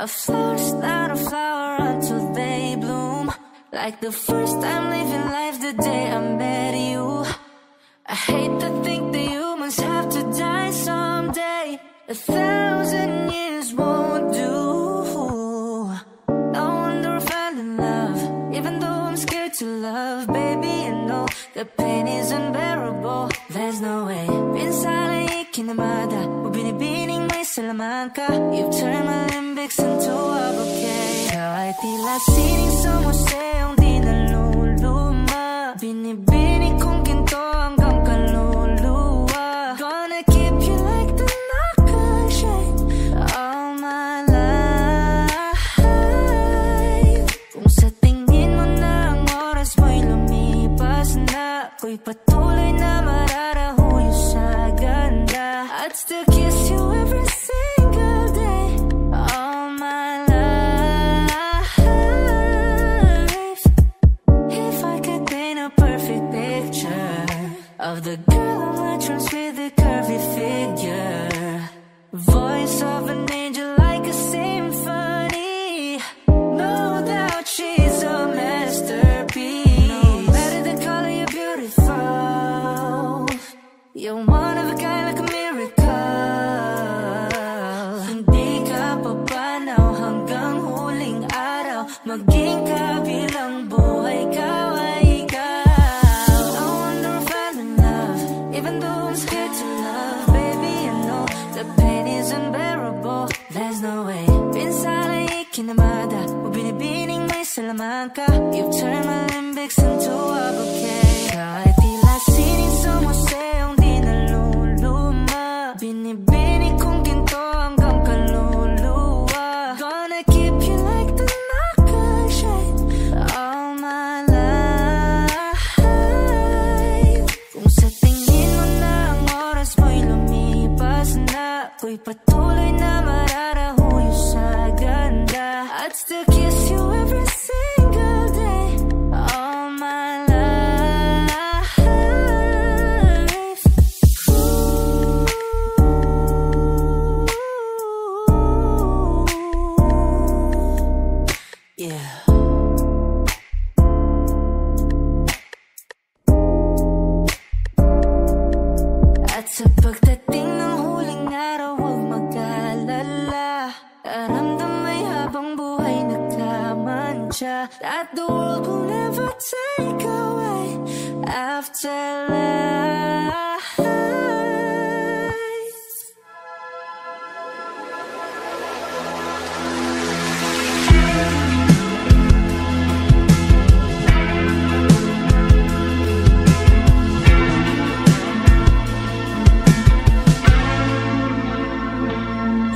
A flower's not a flower until they bloom. Like the first time living life the day I met you. I hate to think that humans have to die someday. 1,000 years won't do. No wonder I fell in love, even though I'm scared to love. Baby, I know the pain is unbearable. There's no way. Pinsala ikinamada, binibining may salamanca. You've turned my limbics into a bouquet. Kahit tila sining sa museong di naluluma. Binibining kong ginto hanggang kaluluwa. Gonna keep you like the nakashine all my life. Kung sa tingin mo na ang oras mo'y lumipas na, ako'y patuloy na mararahuyo sa ganda. I'd still kiss you every single day all my life. If I could paint a perfect picture of the girl on my dreams with a curvy figure, voice of an angel like a symphony. No doubt she's a masterpiece. No matter the color, you're beautiful. You're one of a kind like a miracle. Hindi ka papanaw hanggang huling araw. Maging kabilang buhay ka ay ikaw. No wonder I fell in love, even though I'm scared to love. Baby, I know the pain is unbearable. There's no way. Pinsala ikinamada, binibining may salamanca. You've turned my limbics into a bouquet. Kahit tila sining sa museong di naluluma. Binibining kong ginto hanggang kaluluwa. Gonna keep you like the nakashine all my life. Kung sa tingin mo na ang oras mo'y lumipas na, ako'y patuloy na mararahuyo sa ganda. I'd still kiss you every single day all my life. Yeah. At sa pagdating ng huling araw, huwag mag-alala. Daramdam may habang buhay nagkamantya, that the world will never take away after life.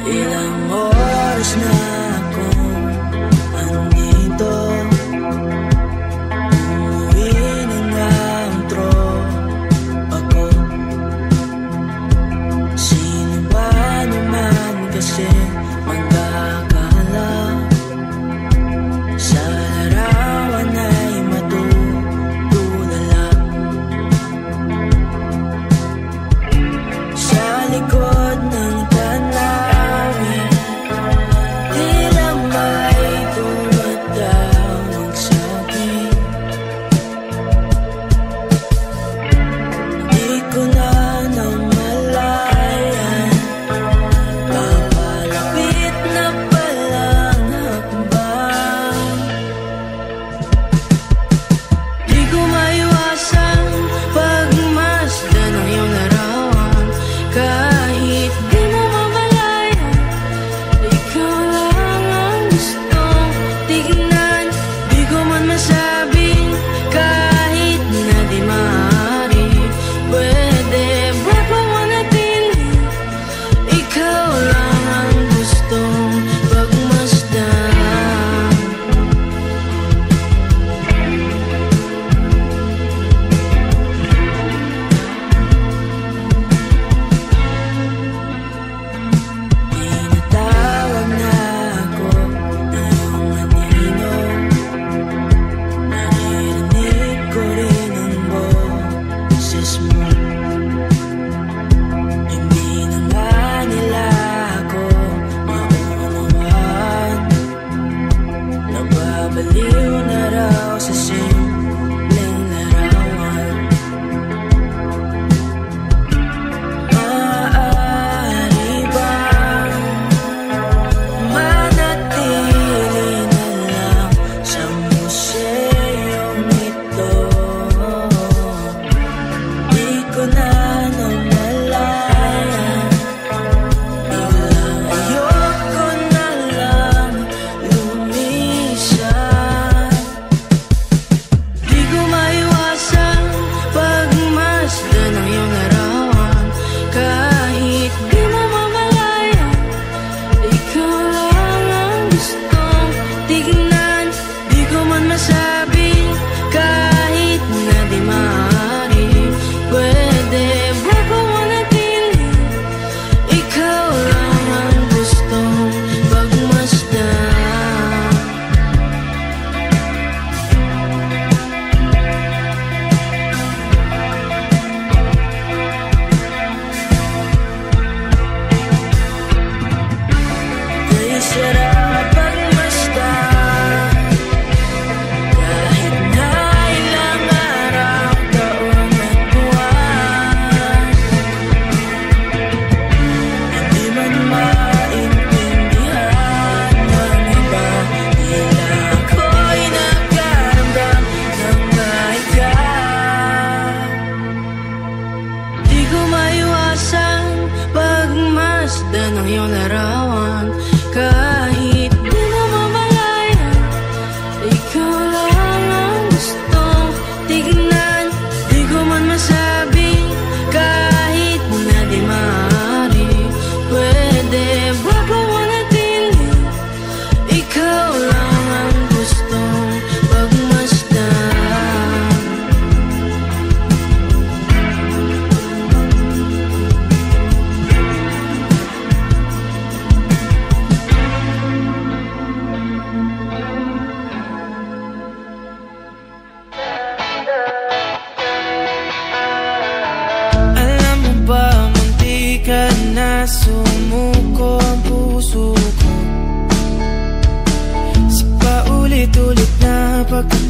Ilang oras na ako andito, umuwi ng outro ako. Sino ba naman kasi mag-aakala sa larawan ay matutulala sa likod ng tanawin. Tila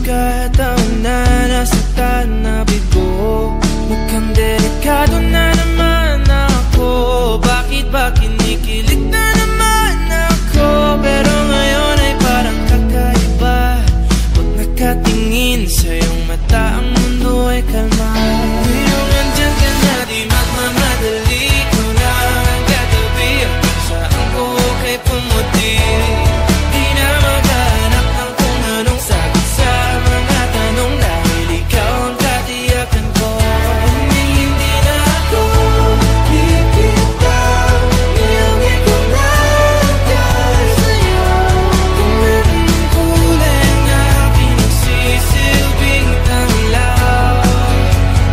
pagkataon na nasaktan na bigo, mukhang delikado na naman ako. Bakit ba kinikilig na naman ako? Pero ngayon ay parang kakaiba. Pag nakatingin sa iyong mata, ang mundo ay kalma. Ngayong andyan ka na, di magmamadali ko na ang katabi. Saan ko kay pumuti? Di na maghanap ng kung anong sagot sa mga tanong, dahil ikaw ang katiyakan ko. Hindi na ako bibitaw, ngayong ikaw na dahil sa'yo. Kung anong kulay ang aking nagsisilbing tanglaw,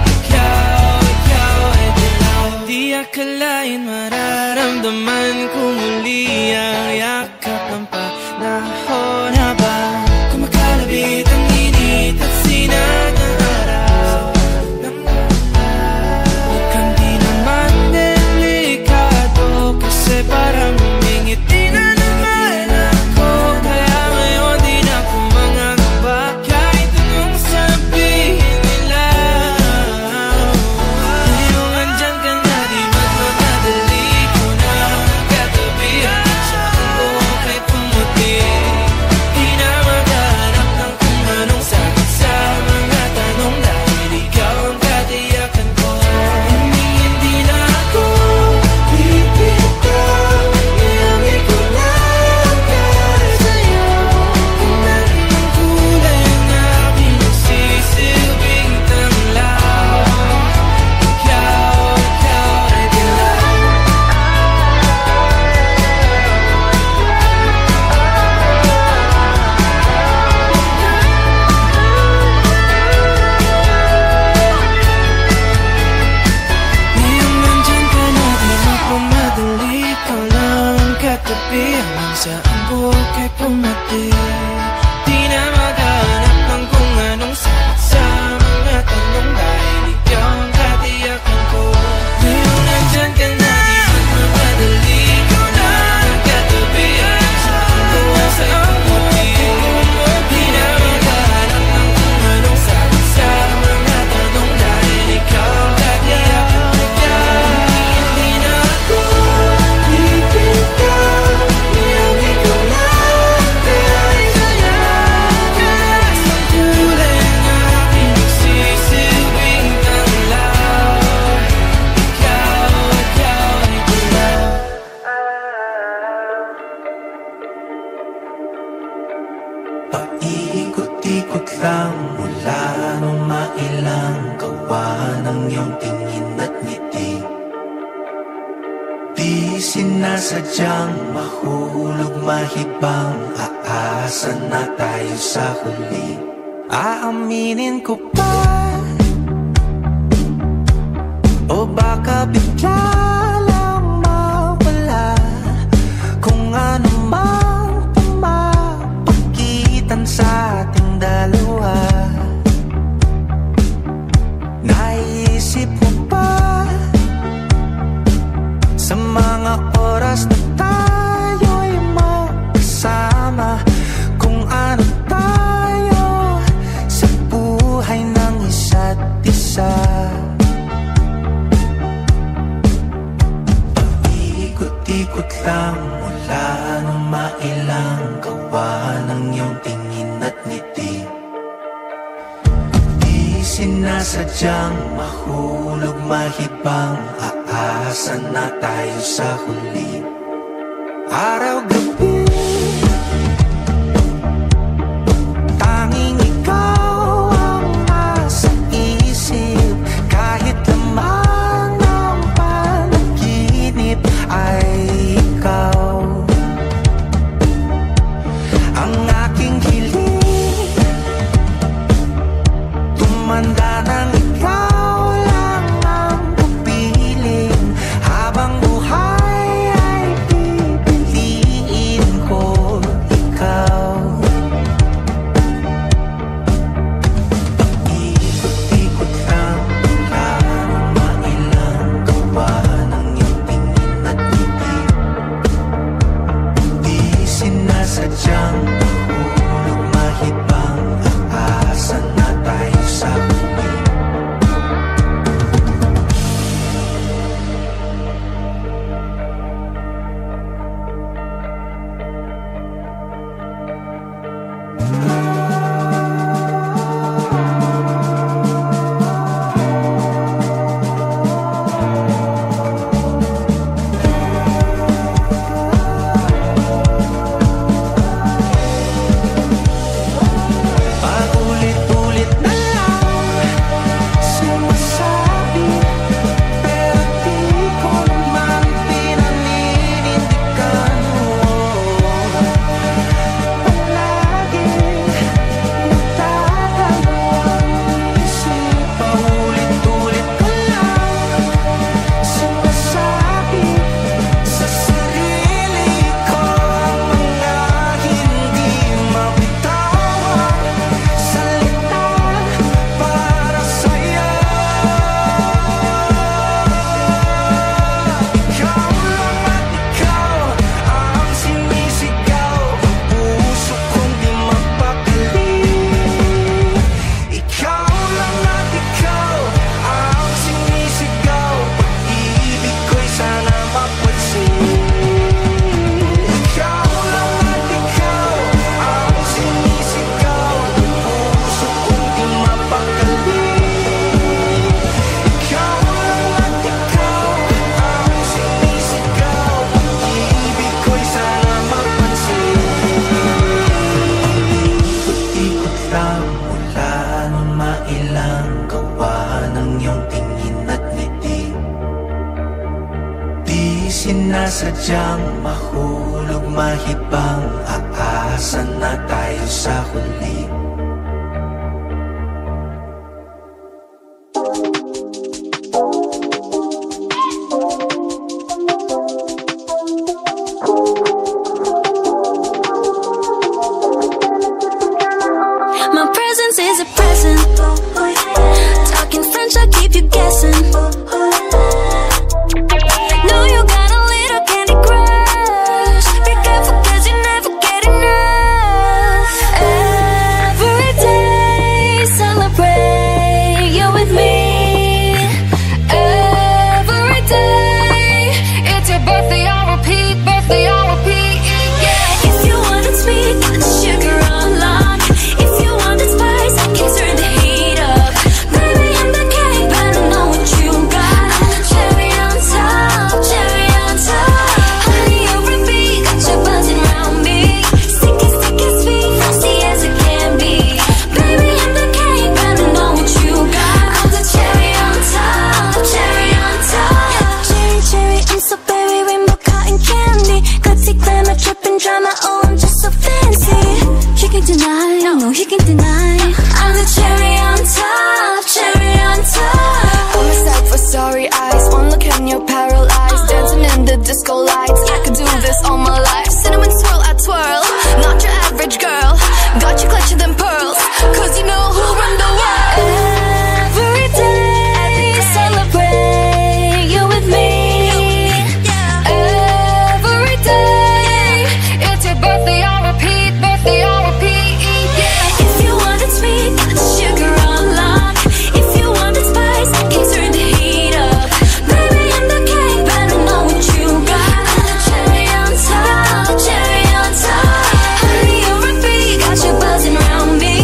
ikaw ay dilaw. Di akalain mararamdaman ko muli ang yakap ng panahon habang kumakalabit ang init at sinag ng araw. Mukhang di naman delikado, kasi parang humingiti na naman ako. Kaya ngayon di na ako mangangamba, kahit anong sabihin nila. Ngayong andyan ka na, di magmamadali ko na ang katabi. Saan ko kay pumuti? Di na maghanap ng kung anong sagot sa mga tanong, dahil ikaw ang katiyakan ko. Hindi na ako bibitaw, ngayong ikaw na dahil sa'yo. Kung anong kulay ang aking nagsisilbing tanglaw, ikaw ay dilaw. Ngayong nandyan ka na, di magmamadali, ikaw lang ang katabi. Hanggang saan buhok ay pumati. Di na maghanap ng kung anong sagot sa mga tanong, dahil ikaw ang katiyakan ko. Ngayong nandyan ka na, di magmamadali, ikaw lang ang katabi. Hanggang saan buhok ay pumati. Di na maghanap ng kung anong sagot sa mga tanong, dahil ikaw ang katiyakan ko. Hindi na ako bibitaw, ngayong ikaw na dahil sa'yo. Kahit ang kulay ang aking nagsisilbing tanglaw, ikaw ay dilaw. Paikot-ikot lang mula nung mailang gawa ng iyong tingin at ngiti. Di sinasadyang mahulog mahibang, aasa na tayo sa huli. Aaminin ko pa, o baka bigla lang mawala kung ano mang pumapagitan sa ating dalawa. Naisip mo ba sa mga oras na tayo'y magkasama, kung ano tayo sa buhay ng isa't isa? Paikot-ikot lang mula nung mailang gawa ng iyong tingin at ngiti. Di sinasadyang mahulog mahibang, aasa na tayo sa huli. Araw-gabi tanging ikaw ang nasa isip, kahit laman ng panaginip ay ikaw. Ang aking hiling, tumanda nang ikaw lang ang pupiling, habang buhay ay pipiliin sadyang mahulog, mahibang aasa na tayo sa huli. My presence is a present. Talking French, I'll keep you guessing. Know you got a little candy crush. Be careful 'cause you never get enough. Every day, celebrate you with me. Every day, it's your birthday, I'll repeat, birthday, I'll repeat, yeah. If you want it sweet, got the sugar on lock. If you want it spice, I can turn the heat up. Baby, I'm the cake, but I know what you got. I'm the cherry on top, cherry on top. Honey, over me, got you buzzing around me. Sticky, sticky, sweet, frosty as it can be. Baby, I'm the cake, but I know what you got. I'm the cherry on top, cherry on top. Cherry, cherry, I'm so berry, rainbow cotton candy. Gutsy, glamour, dripping drama, oh, I'm just so fancy. He can deny, no, he can deny. I'm the cherry on top, cherry on top. I'm a sight for sorry eyes. One look and you're paralyzed. Dancing in the disco lights. I could do this all my life. Cinnamon swirl, I twirl. Not your average girl. Got you clutching them pearls. 'Cause you know who run the world. Every day, celebrate you with me. Every day, it's your birthday, I'll repeat, birthday, I'll repeat, yeah. If you want it sweet, got the sugar on lock. If you want it spice, I can turn the heat up. Baby, I'm the cake, but I know what you got. I'm the cherry on top, cherry on top. Honey, over me, got you buzzing around me.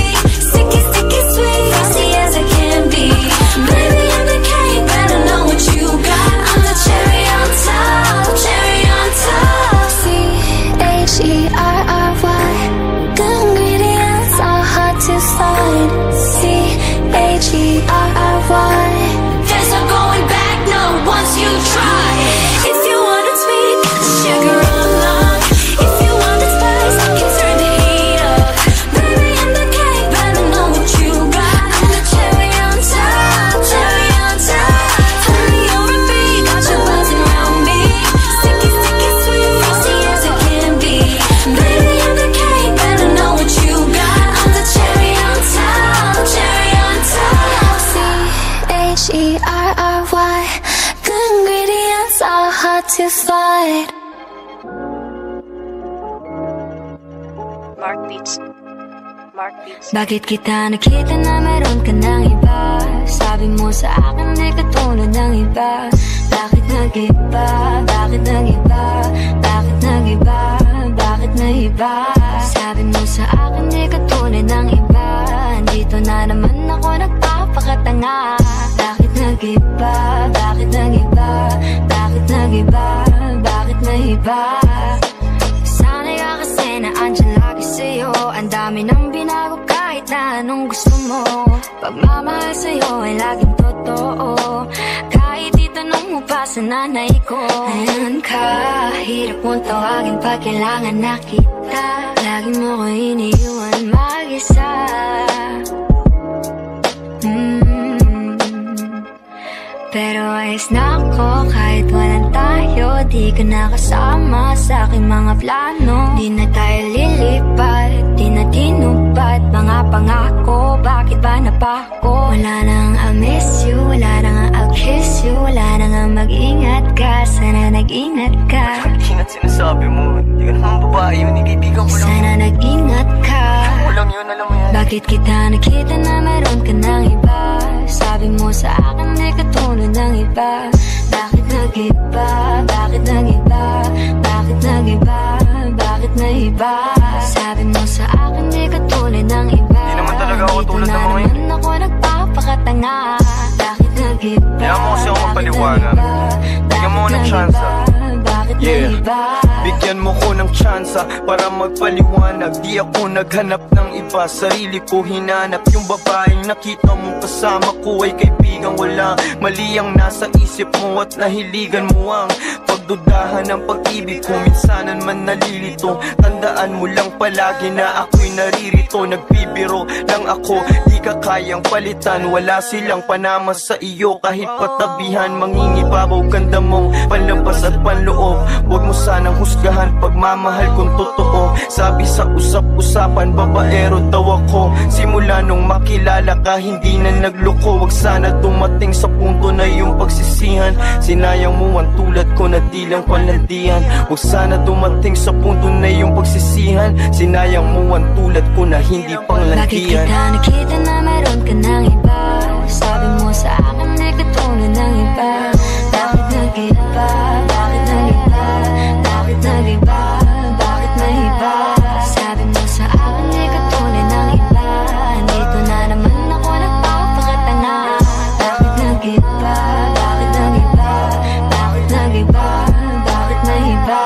Sticky, sticky, sweet, frosty as it can be. Baby, I'm the cake, but I know what you got. I'm the cherry on top, cherry on top. CHERRY, good ingredients are hard to find. CHERRY, there's no going back, no, once you try. If you want it sweet, got the sugar on lock. If you want it spice, I can turn the heat up. Baby, I'm the cake, but I know what you got. I'm the cherry on top, cherry on top. Honey, over me, got you buzzing around me. Sticky, sticky, sweet, frosty as it can be. Baby, I'm the cake, but I know what you got. I'm the cherry on top, cherry on top. CHERRY, good ingredients are hard to find. Mark Beats. Mark Beats. Bakit kita nakita na meron ka ng iba? Sabi mo sa akin di katulad ng iba. Bakit nag-iba? Bakit nag-iba? Bakit nag-iba? Bakit nag-iba? Sabi mo sa akin di katulad ng iba. Dito na naman ako nagpapakatanga. Bakit nag-iba? Bakit nag-iba? Bakit nag-iba? Bakit nag-iba? Sanay ka kasi na andyan lagi sa'yo. Ang dami nang binago kahit na anong gusto mo. Pagmamahal sa'yo ay laging totoo. Kahit itanong mo pa sa nanay ko. Ayan ka, hirap mong tawagin pag kailangan na kita. Lagi mo ko iniiwan mag-isa. Pero ayos na ako kahit walang tayo. Di ka nakasama sa aking mga plano. Di na tayo lilipat, di na tinupad mga pangako. Bakit ba napako? Wala nang I'll miss you, wala nang I'll kiss you. Wala nang mag-ingat ka, sana nag-ingat ka. Ingat sinasabi mo, di ka naman babae yun, ikaibigan ko lang. Sana nag-ingat ka. Ako lang yun, alam mo yan. Bakit kita nakita na meron ka ng iba? Sabi mo sa akin di katulad ng iba. Bakit nag-iba? Bakit nag-iba? Bakit nag-iba? Bakit nag-iba? Sabi mo sa akin di katulad ng iba. Di naman talaga ako tulad ng mga yun. Dito na naman ako nagpapakatanga. Bakit nag-iba? Kaya mo kasi ako magpaliwanag. Bigyan mo ng chance. Bakit Yeah. nag-iba? Bigyan mo ko ng tsansa para magpaliwanag. Di ako naghanap ng iba, sarili ko hinanap. Yung babaeng nakita mo kasama ko ay kaibigan. Wala mali ang nasa isip mo at nahiligan mo ang pagdudahan ng pag-ibig ko. Minsanan man nalilito, tandaan mo lang palagi na ako'y naririto. Nagbibiro lang ako, di ka kayang palitan. Wala silang panama sa iyo kahit patabihan. Mangingibabaw ganda mong panlabas at panloob. Huwag mo sanang husgahan pagmamahal kung totoo. Sabi sa usap-usapan, babaero daw ako. Simula nung makilala ka, hindi na nagloko. Huwag sana dumating sa punto na yung pagsisihan. Sinayang mo ang tulad ko na di lang palandian. Huwag sana dumating sa punto na yung pagsisihan. Sinayang mo ang tulad ko na hindi panglandian. Bakit kita nakita na meron ka ng iba? Sabi mo sa akin ay katunan ng iba. Bakit nag-iba? Bakit nag-iba? Bakit nag-iba? Bakit nag-iba? Sabi mo sa akin ay katunan ng iba. Dito na naman ako nagpapakatanga. Bakit nag-iba? Bakit nag-iba? Bakit nag-iba? Bakit nag-iba?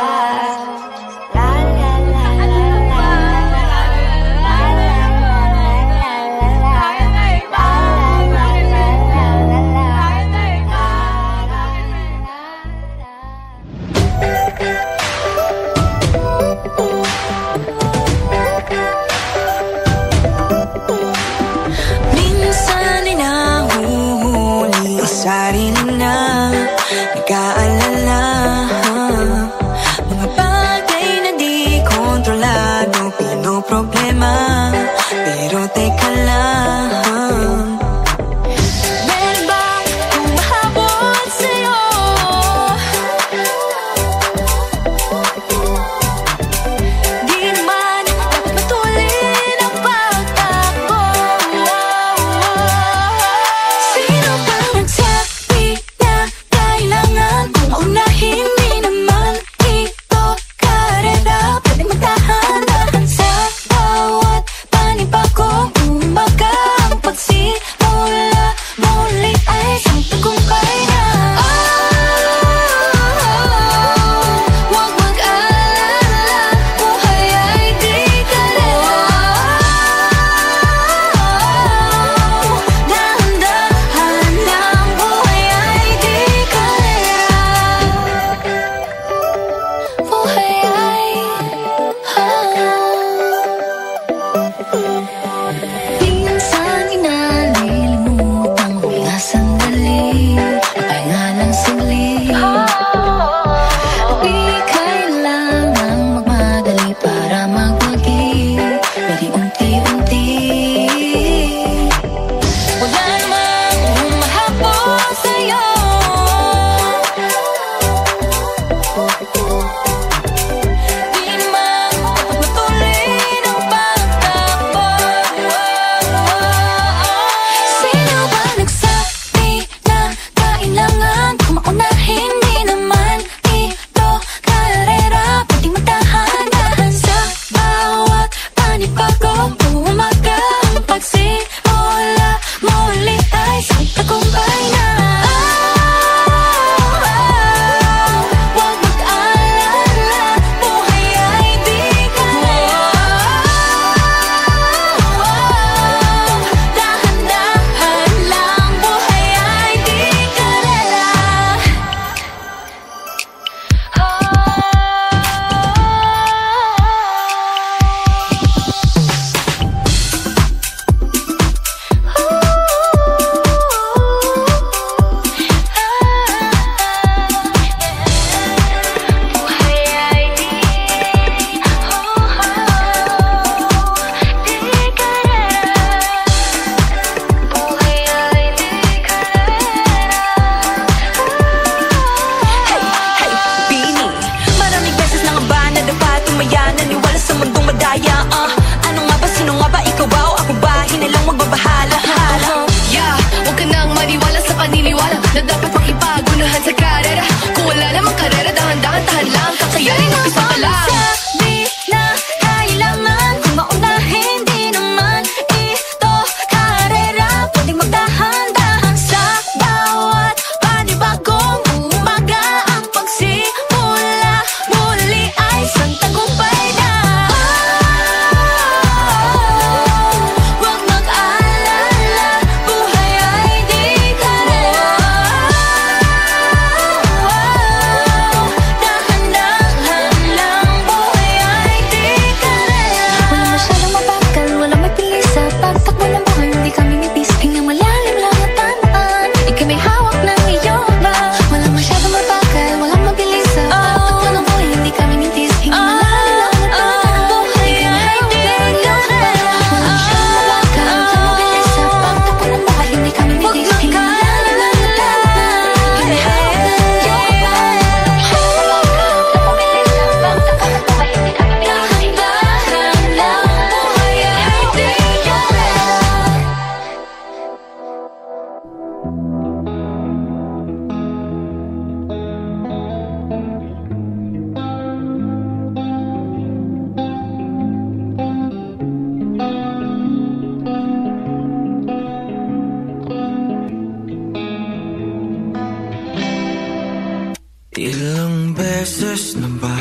oras na ba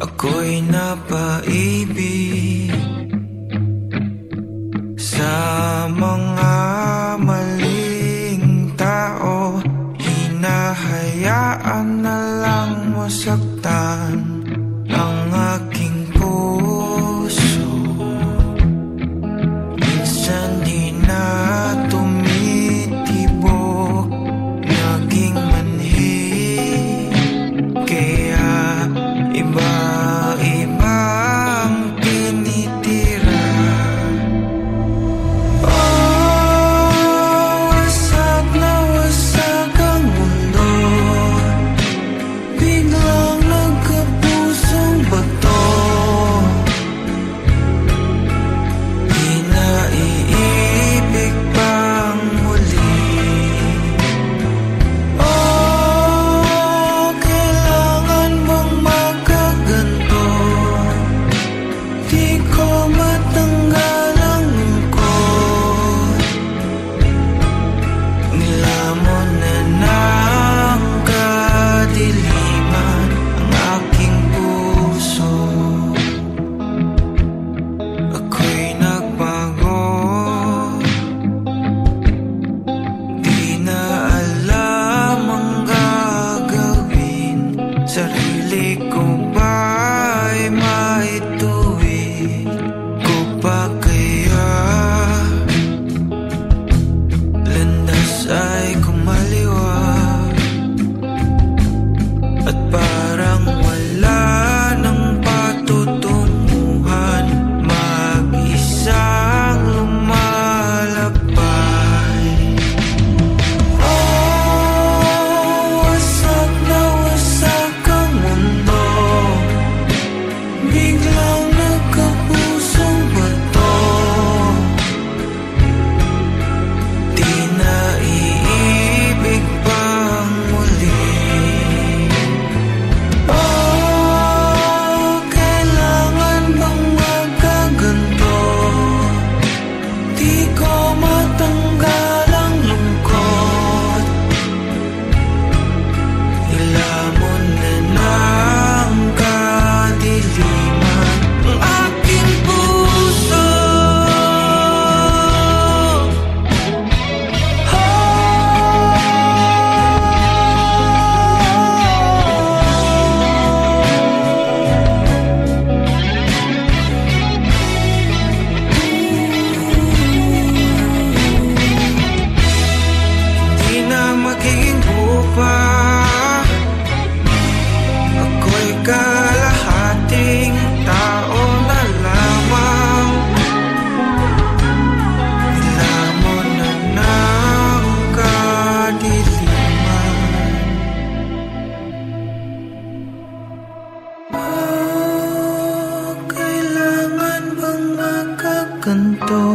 ako'y napaibig sa mga maling tao? Hinahayaan na lang masaktan ang aking puso. Minsan di na tumitibok, naging manhi, kaya iba-ibang tinitira. Oh, wasak na wasak ang mundo, biglang nagkapusong bato. Di na iibig pang muli. Oh, kailangan bang magkaganto? Di ko matanggal ang lungkot. Nilamon na ng kadiliman ang aking puso. Ako'y nagbago, di na alam ang gagawin. Sarili ko ba'y maituwid ko pa kaya? Landas ay kumaliwa at parang wala ng patutunguhan, mag-isang lumalakbay. Oh, wasak na wasak ang mundo, biglang nagkapusong bato. Di na iibig pang muli. Oh, kailangan bang magkaganto? Di ko matanggal ang lungkot. Nilamon na ng kadiliman ang aking puso. Di na magiging bupa, ako'y kalahating tao na lamang. Nilamon na ng kadiliman. Oh, kailangan bang magkaganto?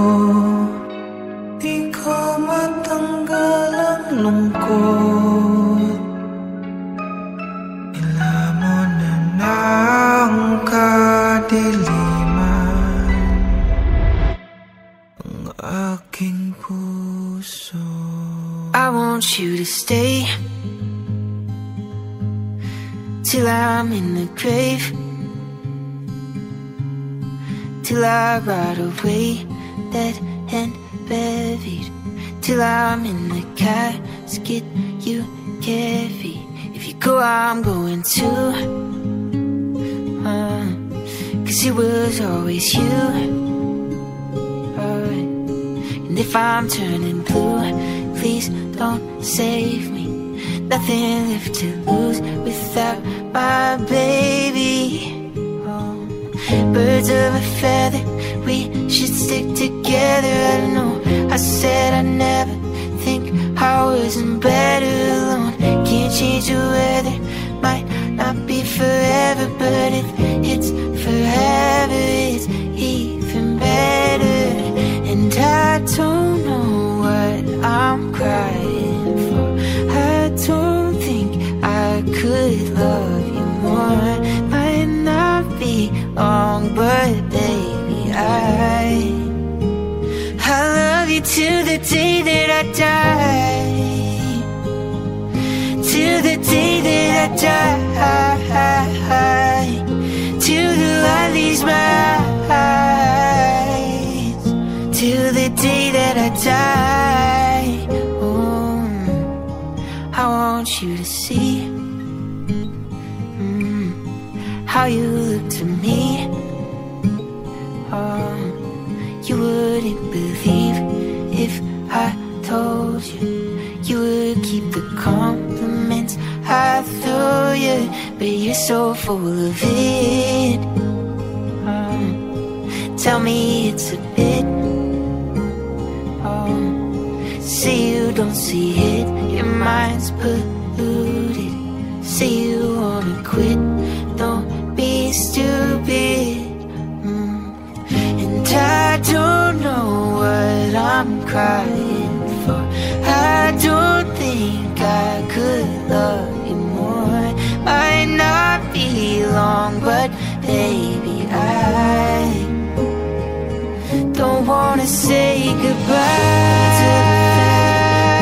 Di ko matanggal ang lungkot. Nilamon na ng kadiliman ang aking puso. I want you to stay till I'm in the grave, till I rot away, dead and buried, till I'm in the casket you carry. If you go, I'm going too, 'cause it was always you. And if I'm turning blue, please don't save me. Nothing left to lose without my baby. Oh, birds of a feather, we should stick together. I know I said I'd never think I wasn't better alone. Can't change the weather, might not be forever, but if it's forever, it's even better. And I don't know what I'm crying for. I don't think I could love you more. Might not be long, but baby, I love you till the day that I die, till the day that I die, till the light leaves my eyes, till the day that I die. Oh, I want you to see how you look to me. Oh, you wouldn't believe if I told you. You would keep the compliments I threw you, but you're so full of it. Tell me it's a bit. Say you don't see it, your mind's polluted. Say you wanna quit, don't be stupid. And I don't know what I'm crying for. I don't think I could love you more. Might not be long, but baby, I don't wanna say goodbye.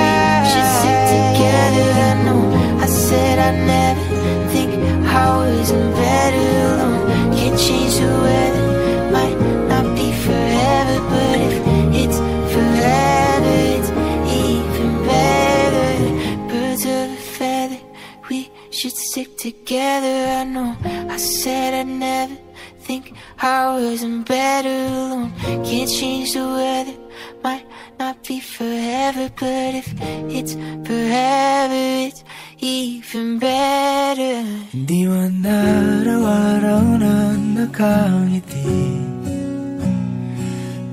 We should sit together. I know I said I'd never think hours and better alone. Can't change the weather, might not be forever, but if it's forever, it's even better. Birds of a feather, we should stick together. I know I said I'd never think hours and better alone. Can't change the weather, might not be forever, but if it's forever, it's even better. Di man araw-araw na nakangiti,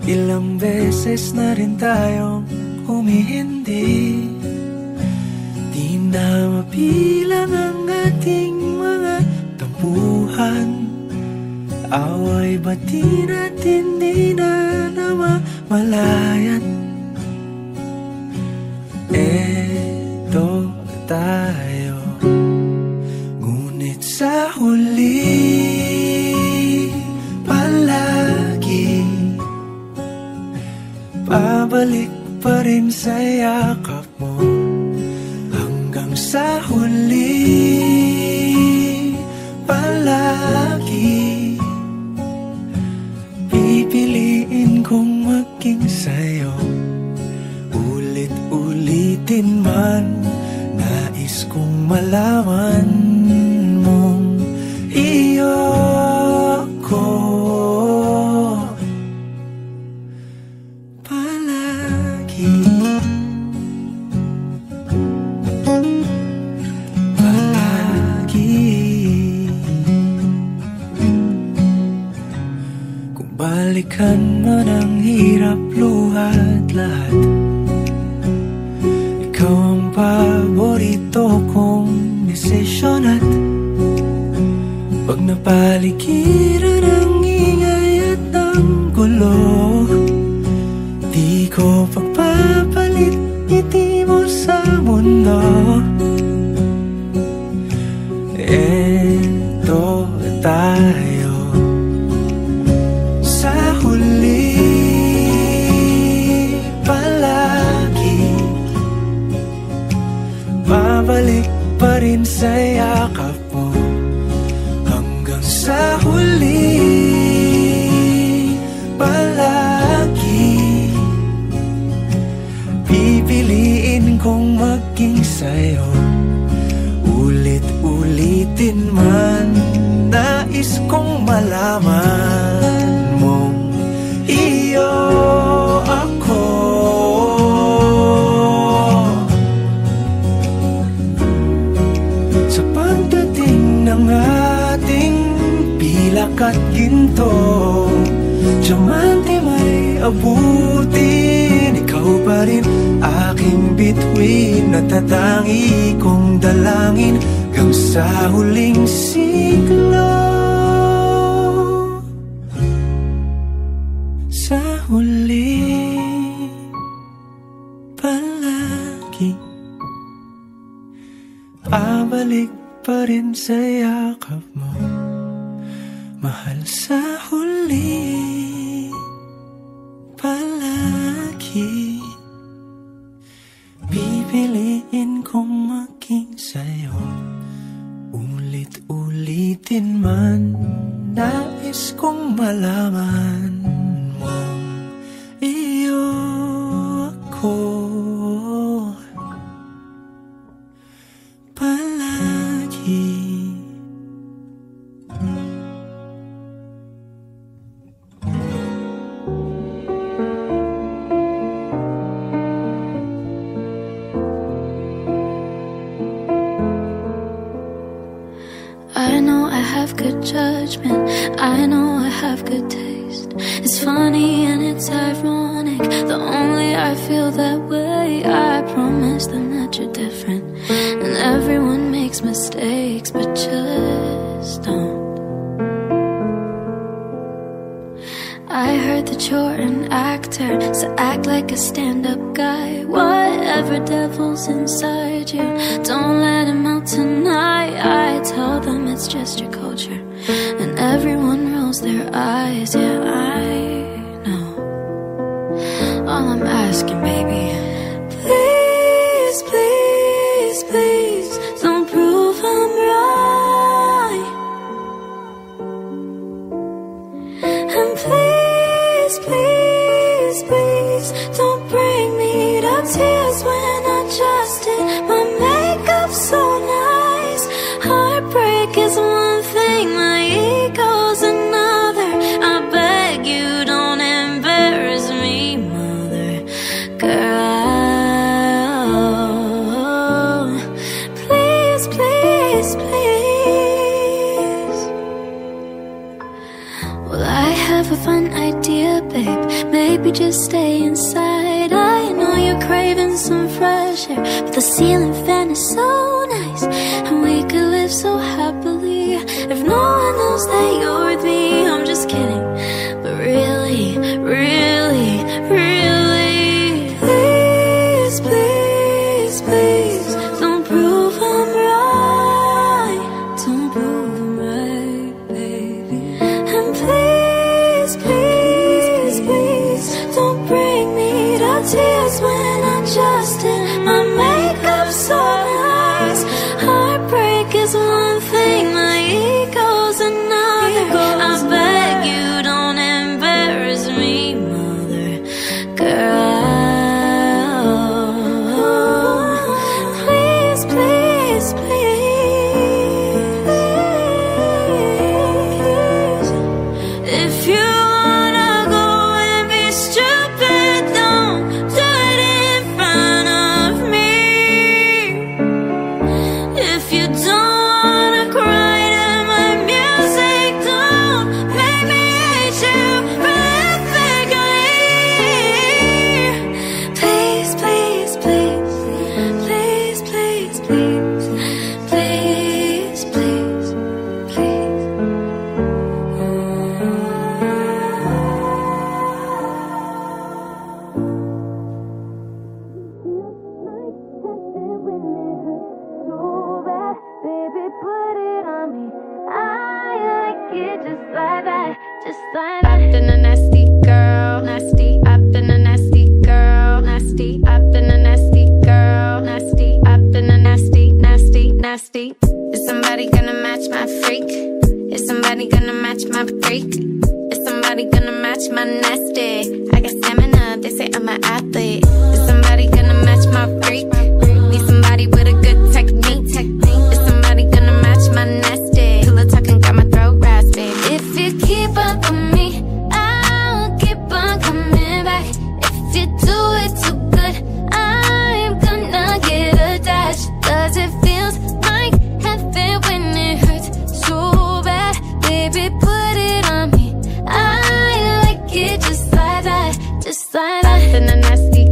ilang beses na rin tayong humihindi. Di na mabilang ang ating mga tampuhan. Away bati natin di na namamalayan. Eto tayo, ngunit sa huli palagi pabalik pa rin sa yakap mo. Hanggang sa huli palagi pipiliin kong maging sa'yo. Ulit-ulitin man, nais kong malaman mong iyo ko palagi. Palagi. Kung balikan man ang hirap, luhat lahat, ikaw ang paborito kong desisyon. At pag napaligiran ang ingay at ang gulo, di ko pagpapalit ngiti mo sa mundo. Eto tayo sa huli palagi, babalik pa rin sa yakap mo. Hanggang sa huli palagi pipiliin kong maging sa'yo. Ulit-ulitin man, nais kong malaman mong iyo ako. Sa pagdating ng ating pilak at ginto, diamante may abutin, ikaw pa rin aking bituin, natatangi kong dalangin hanggang sa huling siglo. Sa huli palagi pabalik pa rin sa yakap mo, mahal. Sa huli palagi pipiliin kong maging sa'yo. Nais kong malaman mong iyo ako palagi. I know I have good judgment, I know I have good taste. It's funny and it's ironic, the only I feel that way. I promise them that you're different, and everyone makes mistakes, but just don't. I heard that you're an actor, so act like a stand-up guy. Whatever devil's inside you, don't let him out tonight. I tell them it's just your culture, and everyone rolls their eyes. Yeah, I know. All I'm asking, baby, please, please, please, don't prove I'm right. And please, please, please, don't bring me to tears when I just did my makeup so nice. Heartbreak is one thing, my ego's another. I beg you, don't embarrass me, mother. Girl, please, please, please. Well, I have a fun idea, babe. Maybe just stay inside. I know you're craving some fresh air, but the ceiling fan is so nice, and we could live so happily if no one knows that you're with me. I'm just kidding, but really, really, really, please, please, please, don't prove I'm right. Don't prove I'm right, baby. And please, please, please, don't bring me to tears when I just did my makeup so nice. Heartbreak is one thing, my ego's another. I beg you, don't embarrass me, mother. Girl, please, please, please. If you wanna go and be stupid, don't do it in front of me. If you don't wanna cry to my music, don't make me hate you practically. Please, please, please, please, please, please, please, please, please. Baby, put it on me. I like it just like that, just like that. I've been a nasty girl, nasty. I've been a nasty girl, nasty. I've been a nasty girl, nasty. I've been a nasty, nasty, nasty. Is somebody gonna match my freak? Is somebody gonna match my freak? Is somebody gonna match my nasty? I got stamina, they say I'm an athlete. Is somebody gonna match my freak? Need somebody with a good technique. Is somebody gonna match my nasty? Pillow talking got my throat raspy. If you keep up with me, I'll keep on coming back. If you do it too good, I'm gonna get attached. 'Cause it feels like heaven when it hurts so bad. Baby, put it on me. I like it just like that, just like that. I've been a nasty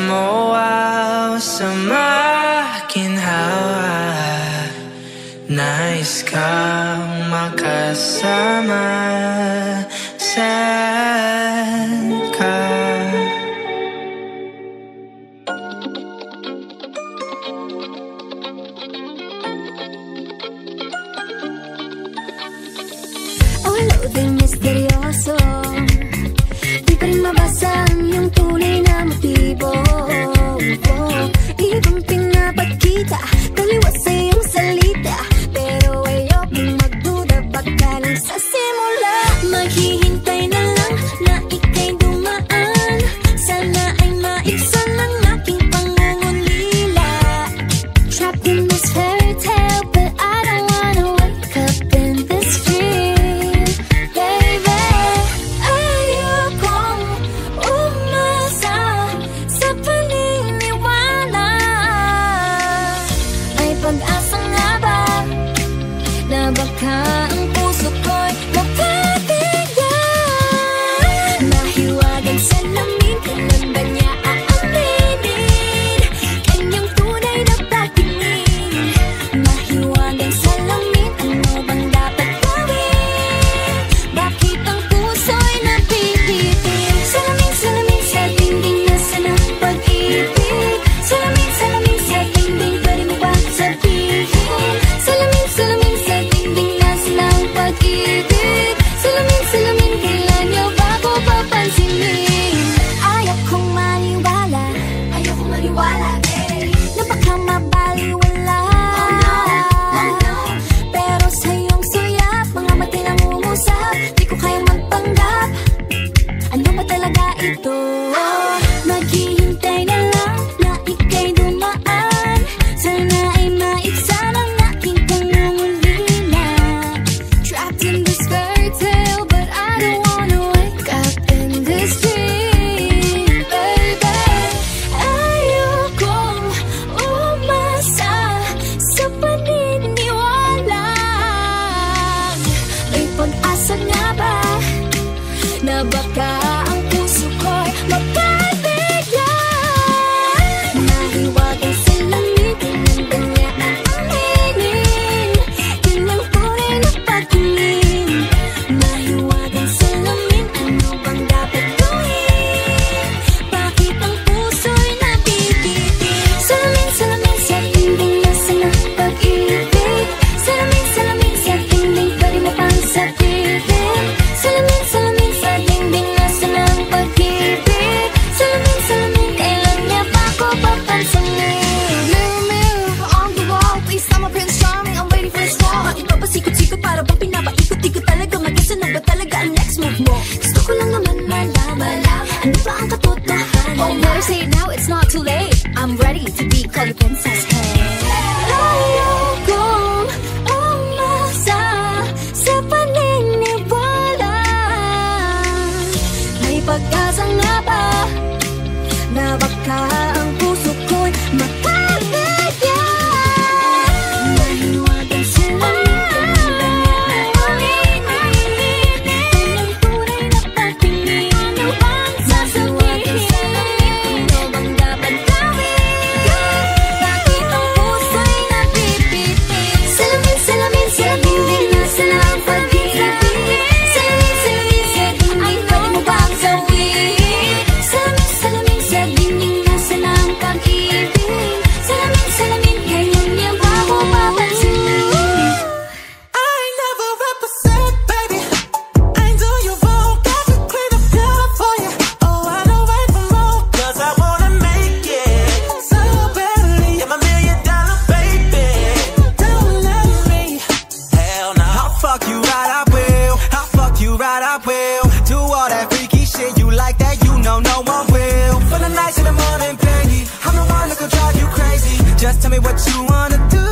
mo, wow, sa makinhawa. Nais kang makasama. Saan ka? Wala din misteryoso, di pa rin mabasa ang iyong tunay na motibo. Ibang pinapakita, taliwas sa iyong salita, pero ayokong magduda, baka lang sa simula. Maghihintay na lang na ika'y dumaan, sana ay maibsan ang aking pangungulila. Trapped in this fairy tale, but I don't wanna wake up in this dream. Baby, ayokong umasa sa paniniwala. May pag-asa nga ba na baka ang puso ko'y mapabigyan? Mahiwagang salamin, kailan ba niya aaminin kanyang tunay na pagtingin? Mahiwagang salamin, ano bang dapat gawin? Bakit ang puso'y napipitin? Salamin, salamin sa dingding, nasa na pag-ibig? Salamin, salamin sa dingding, pwede mo ba sabihin? Salamin, salamin sa dingding, nasa na pag-ibig? Salamin, salamin, kailan niyo ba ako papansinin? Ayokong maniwala, na baka mabaliwala. Pero sa iyong suyap, mga mati lang umusap, di ko kayang magpanggap. Ano ba talaga ito? Maghihintay na lang na ika'y dumaan, sana ay maibsan ang aking pangungulila. Trapped in this fairy tale, but I don't wanna wake up in this dream. Baby, ayokong umasa sa paniniwala. May pag-asa nga ba na baka ang puso ko'y mapabigyan? Mahiwagang salamin, kailan ba niya aaminin kanyang tunay na pagtingin? Mahiwagang salamin, ano bang dapat gawin? Bakit ang puso'y napipitin? Salamin, salamin sa dingding, nasa na pag-ibig? Salamin, salamin sa dingding, pwede mo pang sabihin? Salamin, salamin sa dingding, nasa na pag-ibig? Salamin, salamin, kailan niya ba ako papansinin? Mirror, mirror on the wall, please I'm a Prince Charming, I'm waiting for a star. Bakit ba pasikot-sikot, para bang pinapaikot-ikot talaga? Mag-isa na ba talaga ang next move mo? Gusto ko lang naman malaman, ano ba ang katotohanan? Oh, better say it now, it's not too late. I'm ready to be called a princess, hey. Ayokong umasa sa paniniwala. May pag-asa nga ba na baka ang puso ko'y mapabigyan? Mahiwagang salamin, kailan ba niya aaminin kanyang tunay na pagtingin? Ano bang sasabihin? Ano bang dapat gawin? Bakit ang puso'y napipitin? Salamin, salamin sa dingding, nasa na ang pag-ibig? Salamin, salamin sa dingding, pwede mo bang sabihin? Salamin, salamin sa dingding, nasa na ang pag-ibig? Salamin, salamin, kailan niya ba ako papansinin? I never represent, baby. I do you wrong, got to clean up California. Oh, I know right from wrong, 'cause I wanna make it so badly. I'm $1 million, baby. Don't let me. Hell no. I'll fuck you right, I will. I'll fuck you right, I will. Do all that freaky shit you like that, you know no one will. For the nights in the morning, baby, I'm the one that can drive you crazy. Just tell me what you wanna do.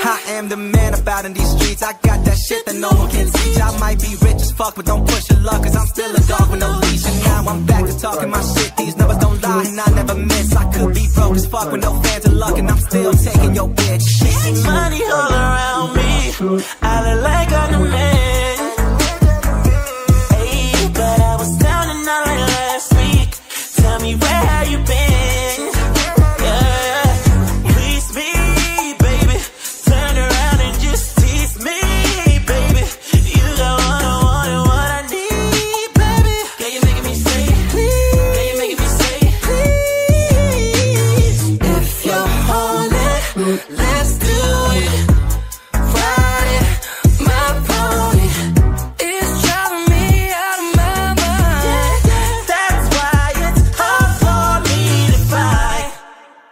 I am the man about in these streets. I got that shit that no one can teach. I might be rich as fuck, but don't push your luck, 'cause I'm still a dog with no leash. And now I'm back to talking my shit. These numbers don't lie, and I never miss. I could be broke as fuck with no fans of luck, and I'm still taking your bitch. Money all around me, I look like I'm the man. Hey, but I was down and out like last week. Tell me where have you been?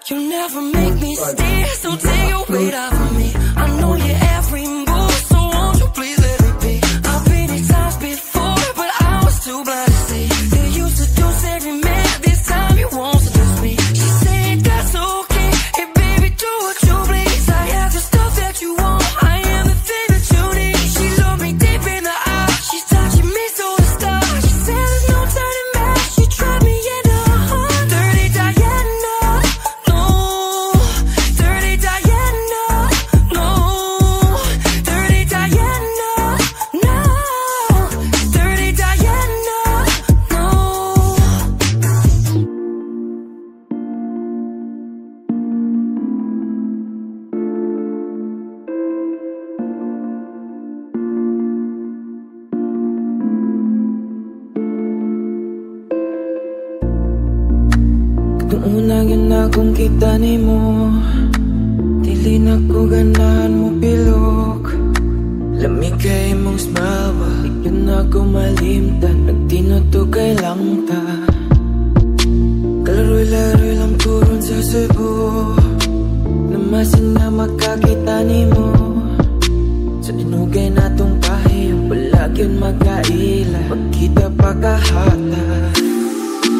You never make me stay, so take your weight off of me. I know your every move, so won't you please let me be. I've been here times before, but I was too blind to see. They used to do every man, this time you won't seduce me. She said that's okay, hey baby do what you please. I have the stuff that you want, I am the thing that you need. She looked me deep in the eye, she's touching me so the stars. She said there's no turning back, she tried me in the heart. Dirty Diana, no. Dirty Diana, no. Dirty Diana, no. Dirty Diana, no. Kung unang yun akong kita ni mo, dili na ko ganahan mo pilok. Lamig kay mong smile ba, yun ako malimtan, nagtinutugay lang ta. Kalaroy-laroy lang turon sa Cebu, namasin na makakita ni mo. Sa inugay natong pahay, walag yun magkaila, pagkita pagkahata.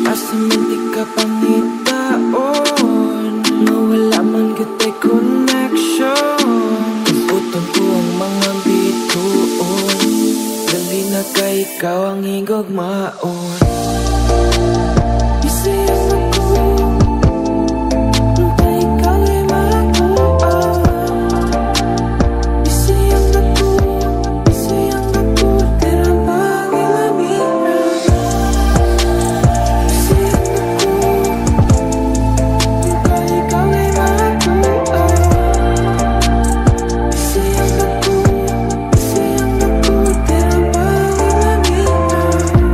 Asa man di ka pangitaon, mawala man kita'y connection. Puton ko ang mga bituon, dali na ka ikaw ang higugmaon. Isiyan ako, antay ikaw ay makuha. Isiyan ako, tira pag-ilamira.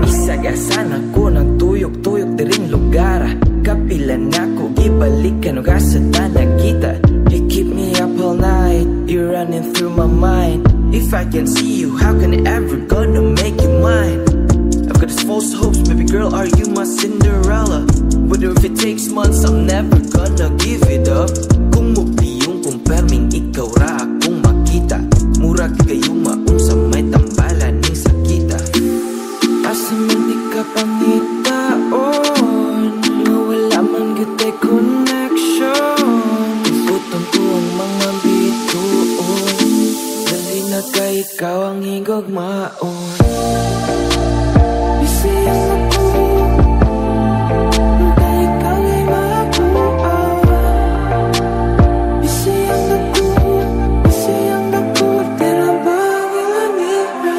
Isagasan ako ng tuyok-tuyok diring lugar. Kapilan ako, gibalikan o kasatan na kita. You keep me up all night, you're running through my mind. If I can see you, how can I ever gonna make you mine? I've got these false hopes, baby girl, are you my Cinderella? Whether if it takes months, I'm never gonna give it up. Kung mupiyong kumperming ikaw ra akong makita, murag kayo maong sa may tambalan ng sakita. Asa man di ka pangitaon, mawala man kita'y connection. Puton ko ang mga bituon, dali na ka ikaw ang higugmaon. Isiyan ako, antay ikaw ay makuha. Isiyan ako, tira pag-ilamira.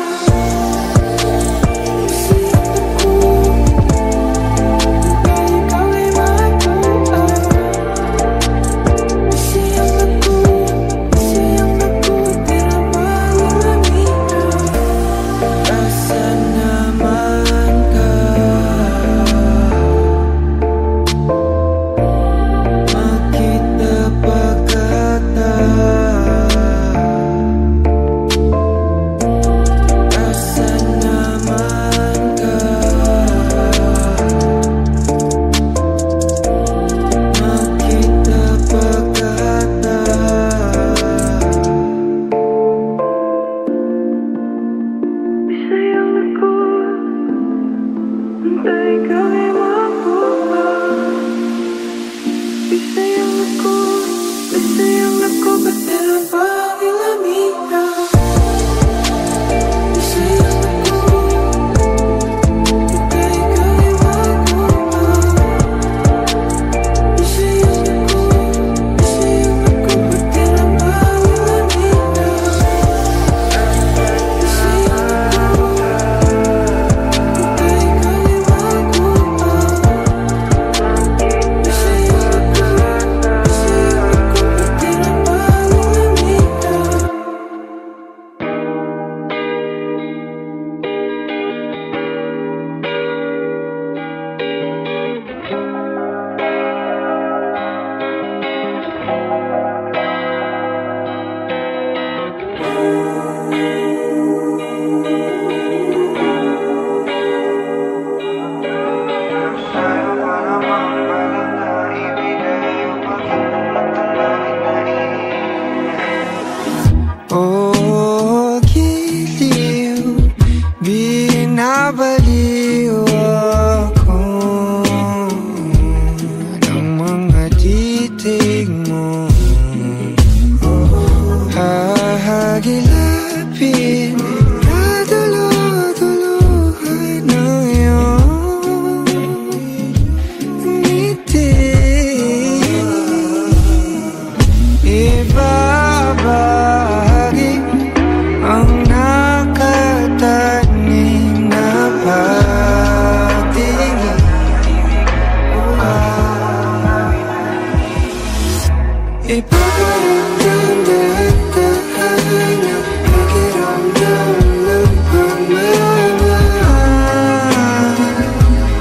Ipaparamdam dahan-dahan ang pakiramdam ng pagmamahal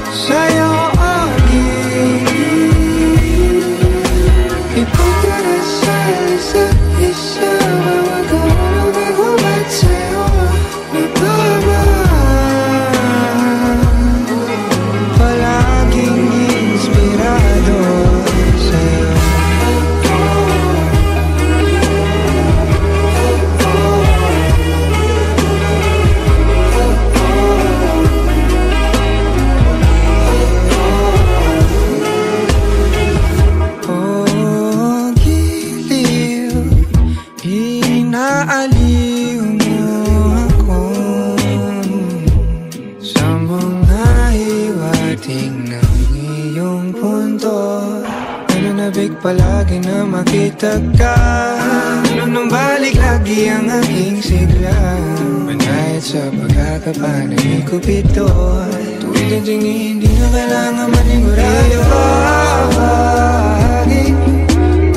sa'yo aking ipagdarasal sa isa. Bawat tulog ay hubad sa'yo nagmamahal, palaging inspirado sa'yo. Inaaliw mo ako sa mga hiwatig ng iyong punto. Nananabik palagi na makita ka, numbalik lagi ang aking sigla. Manayat sa pagkakapanay ko pito, tuwid ang tingin, hindi na kailangan manigurado.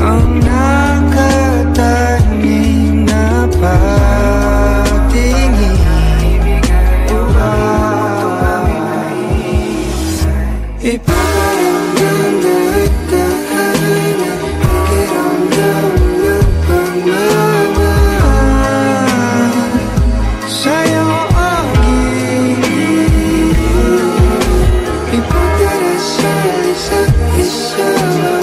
Ang nakatanim na pagtingin, ipaparamdam dahan-dahan ang pakiramdam ng pagmamahal sa'yo aking ipagdarasal sa isa.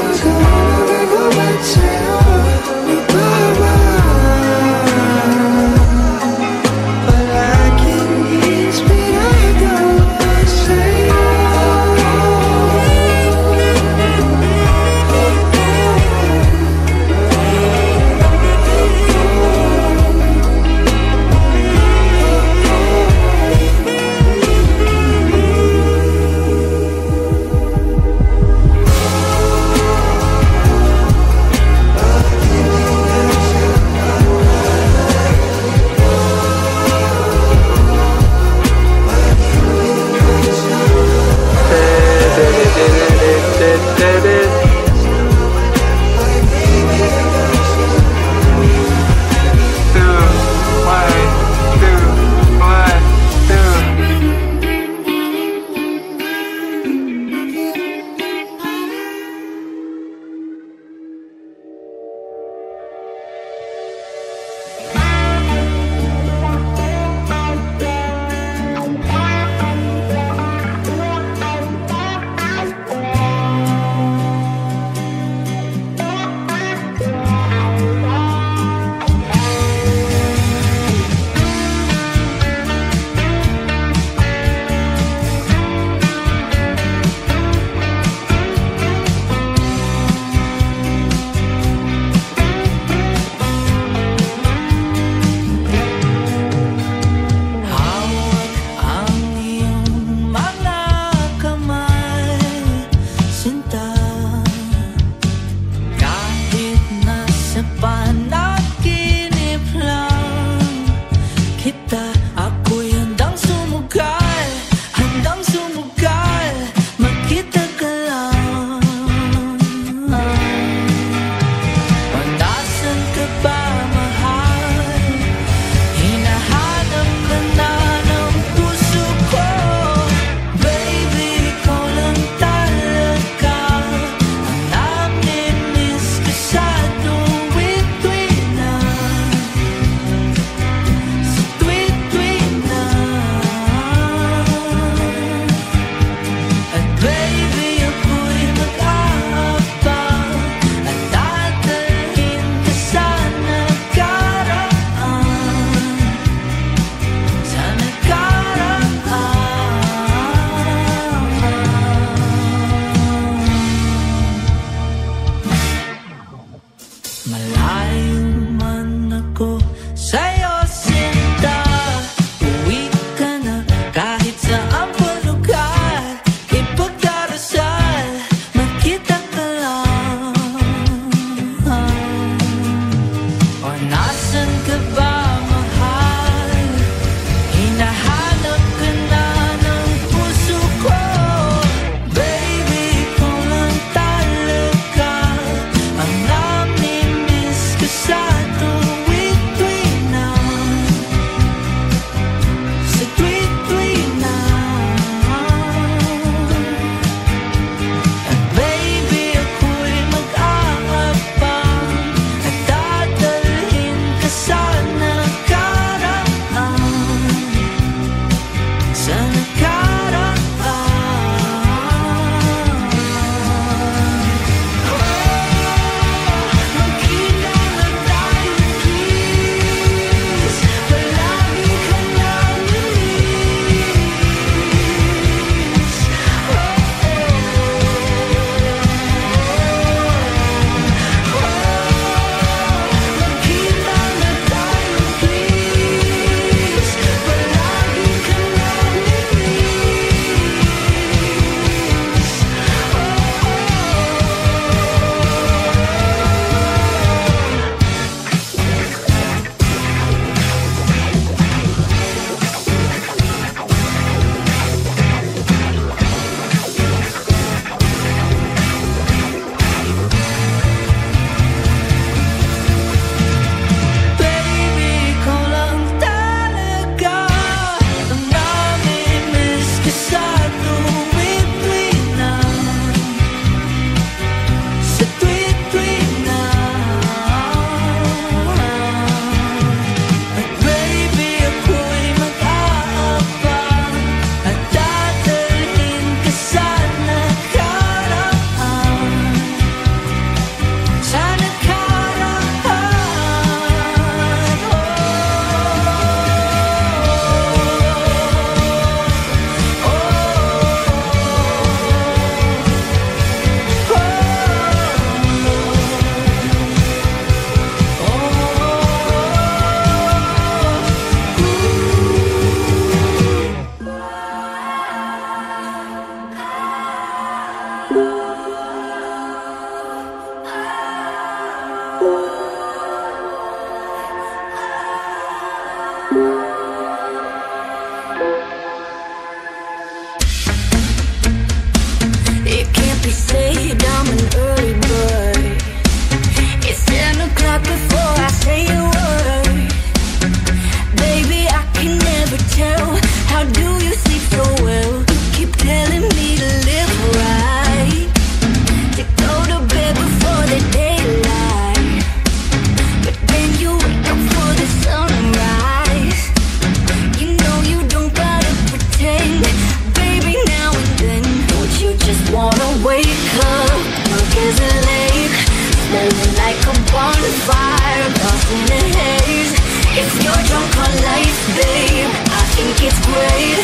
with fire, lost in a haze. If you're drunk on life, babe, I think it's great.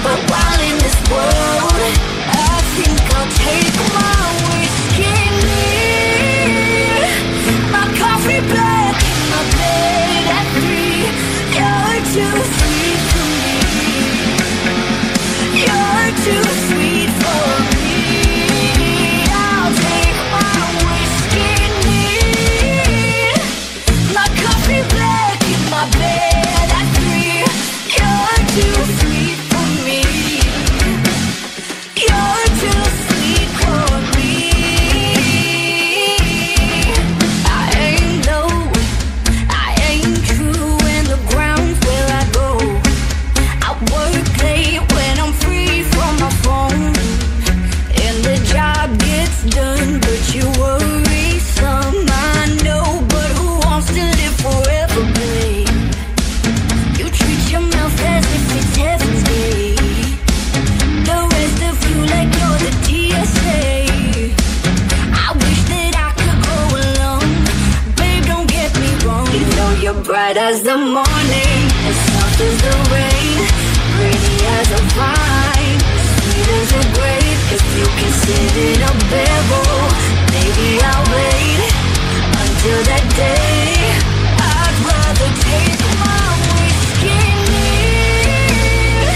But while in this world, I think I'll take my whiskey neat, my coffee black, my bed at 3. You're too sweet for me. You're too sweet for me. I'll take my whiskey neat, my coffee black in my bed at 3. You're too sweet for me. You're too sweet for me. I ain't low, I ain't true, and the ground's where I go. I work late when I'm free from my phone, and the job gets done, but you worry some. I know, but who wants to live forever, babe? You treat your mouth as if it's heaven's gate. The rest of you like you're the TSA. I wish that I could go alone. Babe, don't get me wrong. You know you're bright as the morning, as soft as the rain, pretty as a vine, sweet as a grape. If you can sit in a barrel, maybe I'll wait until that day. I'd rather take my whiskey neat,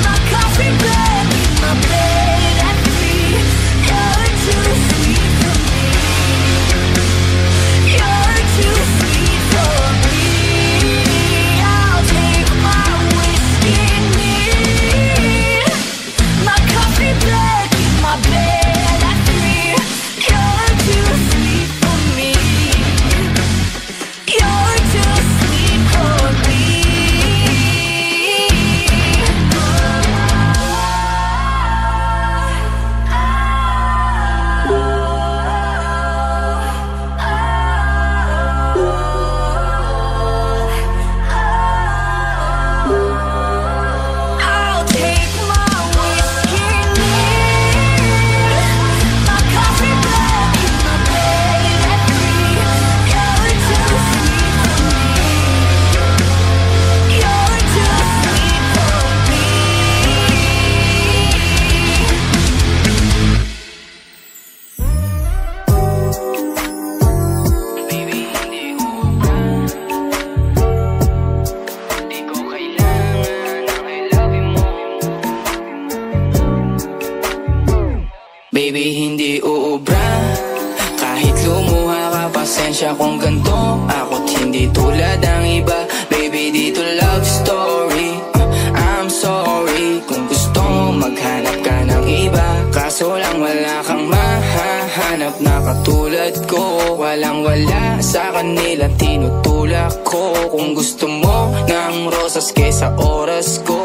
my coffee black in my bed at 3. You're too sweet for me. You're too sweet for me. I'll take my whiskey neat, my coffee black in my bed at 3. You're too sweet for me. You're too sweet for me. I'll take my whiskey neat, my coffee black in my bed at 3. You're too sweet for me. You're too sweet for me. Baby, hindi ko kailangan ng I love you mo. Baby, hindi uubra. Kahit lumuha ka, pasensya kung ganto. Ako't hindi tulad ng iba. Baby, dito love story. I'm sorry kung gusto mo maghanap ka ng iba. Kaso lang wala kang mahahanap na katulad ko. Walang wala sa kanila, tinutulak ko. Kung gusto mo ng rosas kesa oras ko,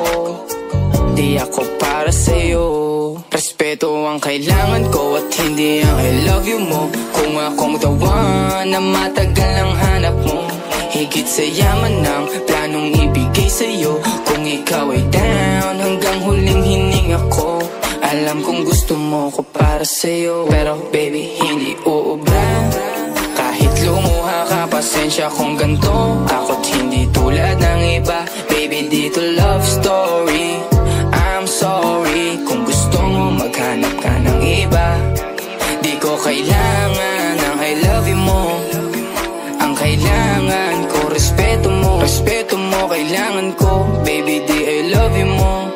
di ako para sa'yo. Respeto ang kailangan ko at hindi ang I love you mo. Kung akong the one na matagal ang hanap mo, higit sa yaman ng planong ibigay sa'yo. Kung ikaw ay down, hanggang huling hininga ko. Alam kong gusto mo ko para sa'yo, pero baby, hindi uubra. Kahit lumuha ka, pasensya kung ganto. Ako't hindi tulad ng iba. Baby, dito love story. I'm sorry kung gusto mo maghanap ka ng iba. Di ko kailangan ng I love you mo. Ang kailangan ko, respeto mo. Respeto mo, kailangan ko. Baby, di I love you mo.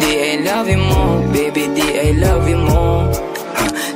Di I love you mo. Baby, di I love you mo.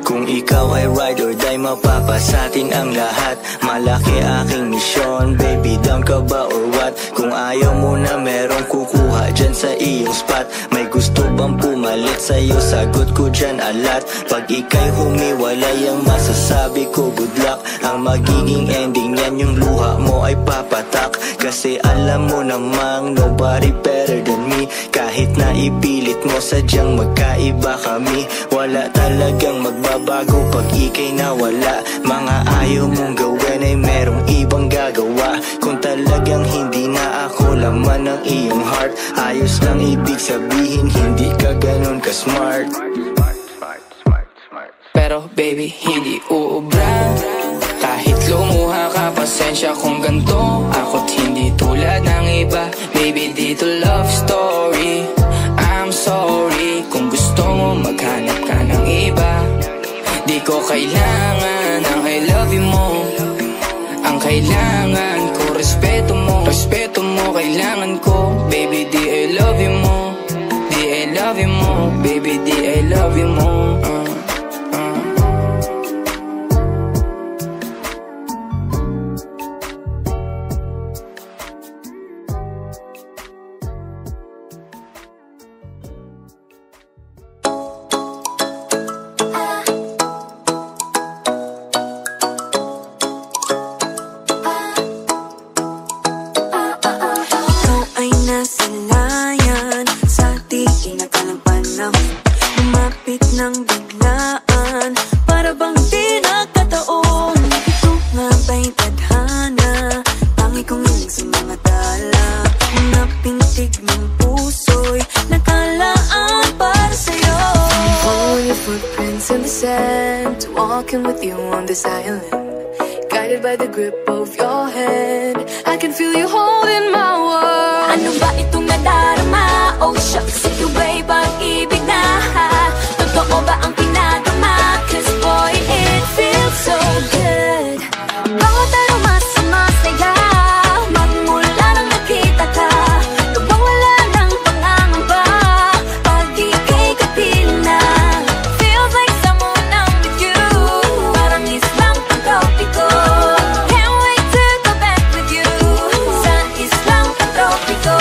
Kung ikaw ay ride or die, mapapasatin ang lahat. Malaki aking misyon, baby, down ka ba or what? Kung ayaw mo na merong kukuha dyan sa iyong spot. May gusto bang pumalit sa'yo? Sagot ko dyan alat. Pag ika'y humiwalay, ang masasabi ko good luck. Ang magiging ending yan, yung luha mo ay papatak. Kasi alam mo namang nobody better than me. Kahit na ipilit mo, sadyang magkaiba kami. Wala talagang magbabago pag ika'y nawala. Mga ayaw mong gawin ay merong ibang gagawa. Kung talagang hindi na ako laman ng iyong heart, ayos lang ibig sabihin, hindi ka ganun ka smart. Pero baby, hindi uubra. Kahit lumuha ka, pasensya pasensya kung ganto ako't hindi tulad ng iba. Baby, dito love story. I'm sorry kung gusto mo maghanap ka ng iba. Di ko kailangan ang I love you mo. Ang kailangan ko respeto mo. Respeto mo kailangan ko. Baby, di I love you mo. Di I love you mo. Baby, di I love you mo. Walking with you on this island, guided by the grip of your hand. I can feel you holding my world. Ano ba itong nadarama? Oh shucks, ito ba'y pag-ibig na? Totoo ba ang pinadama? Cause boy, it feels so good. Bawat aroma sumasaya, magmula nang nakita ka. Nawawala ng pangangamba, pag ika'y kapiling na. Feels like someone I'm with you. Parang islang pantropiko. Can't wait to go back with you. Sa islang pantropiko.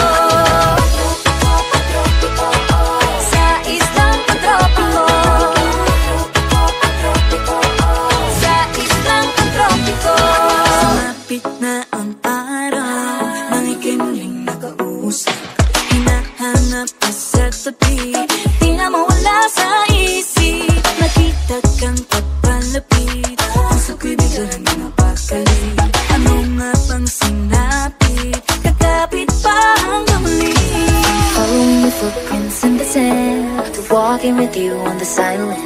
Sa islang pantropiko. Sa islang pantropiko. Sumapit na ang araw nang ika'y muling nakausap. Hinahanap ka sa tabi, di na mawala sa isip. Nakita kang papalapit, puso ko'y biglang napakali. Ano nga bang sinapit, kakapit pa hanggang muli. Following the footprints in the sand, walking with you on the island,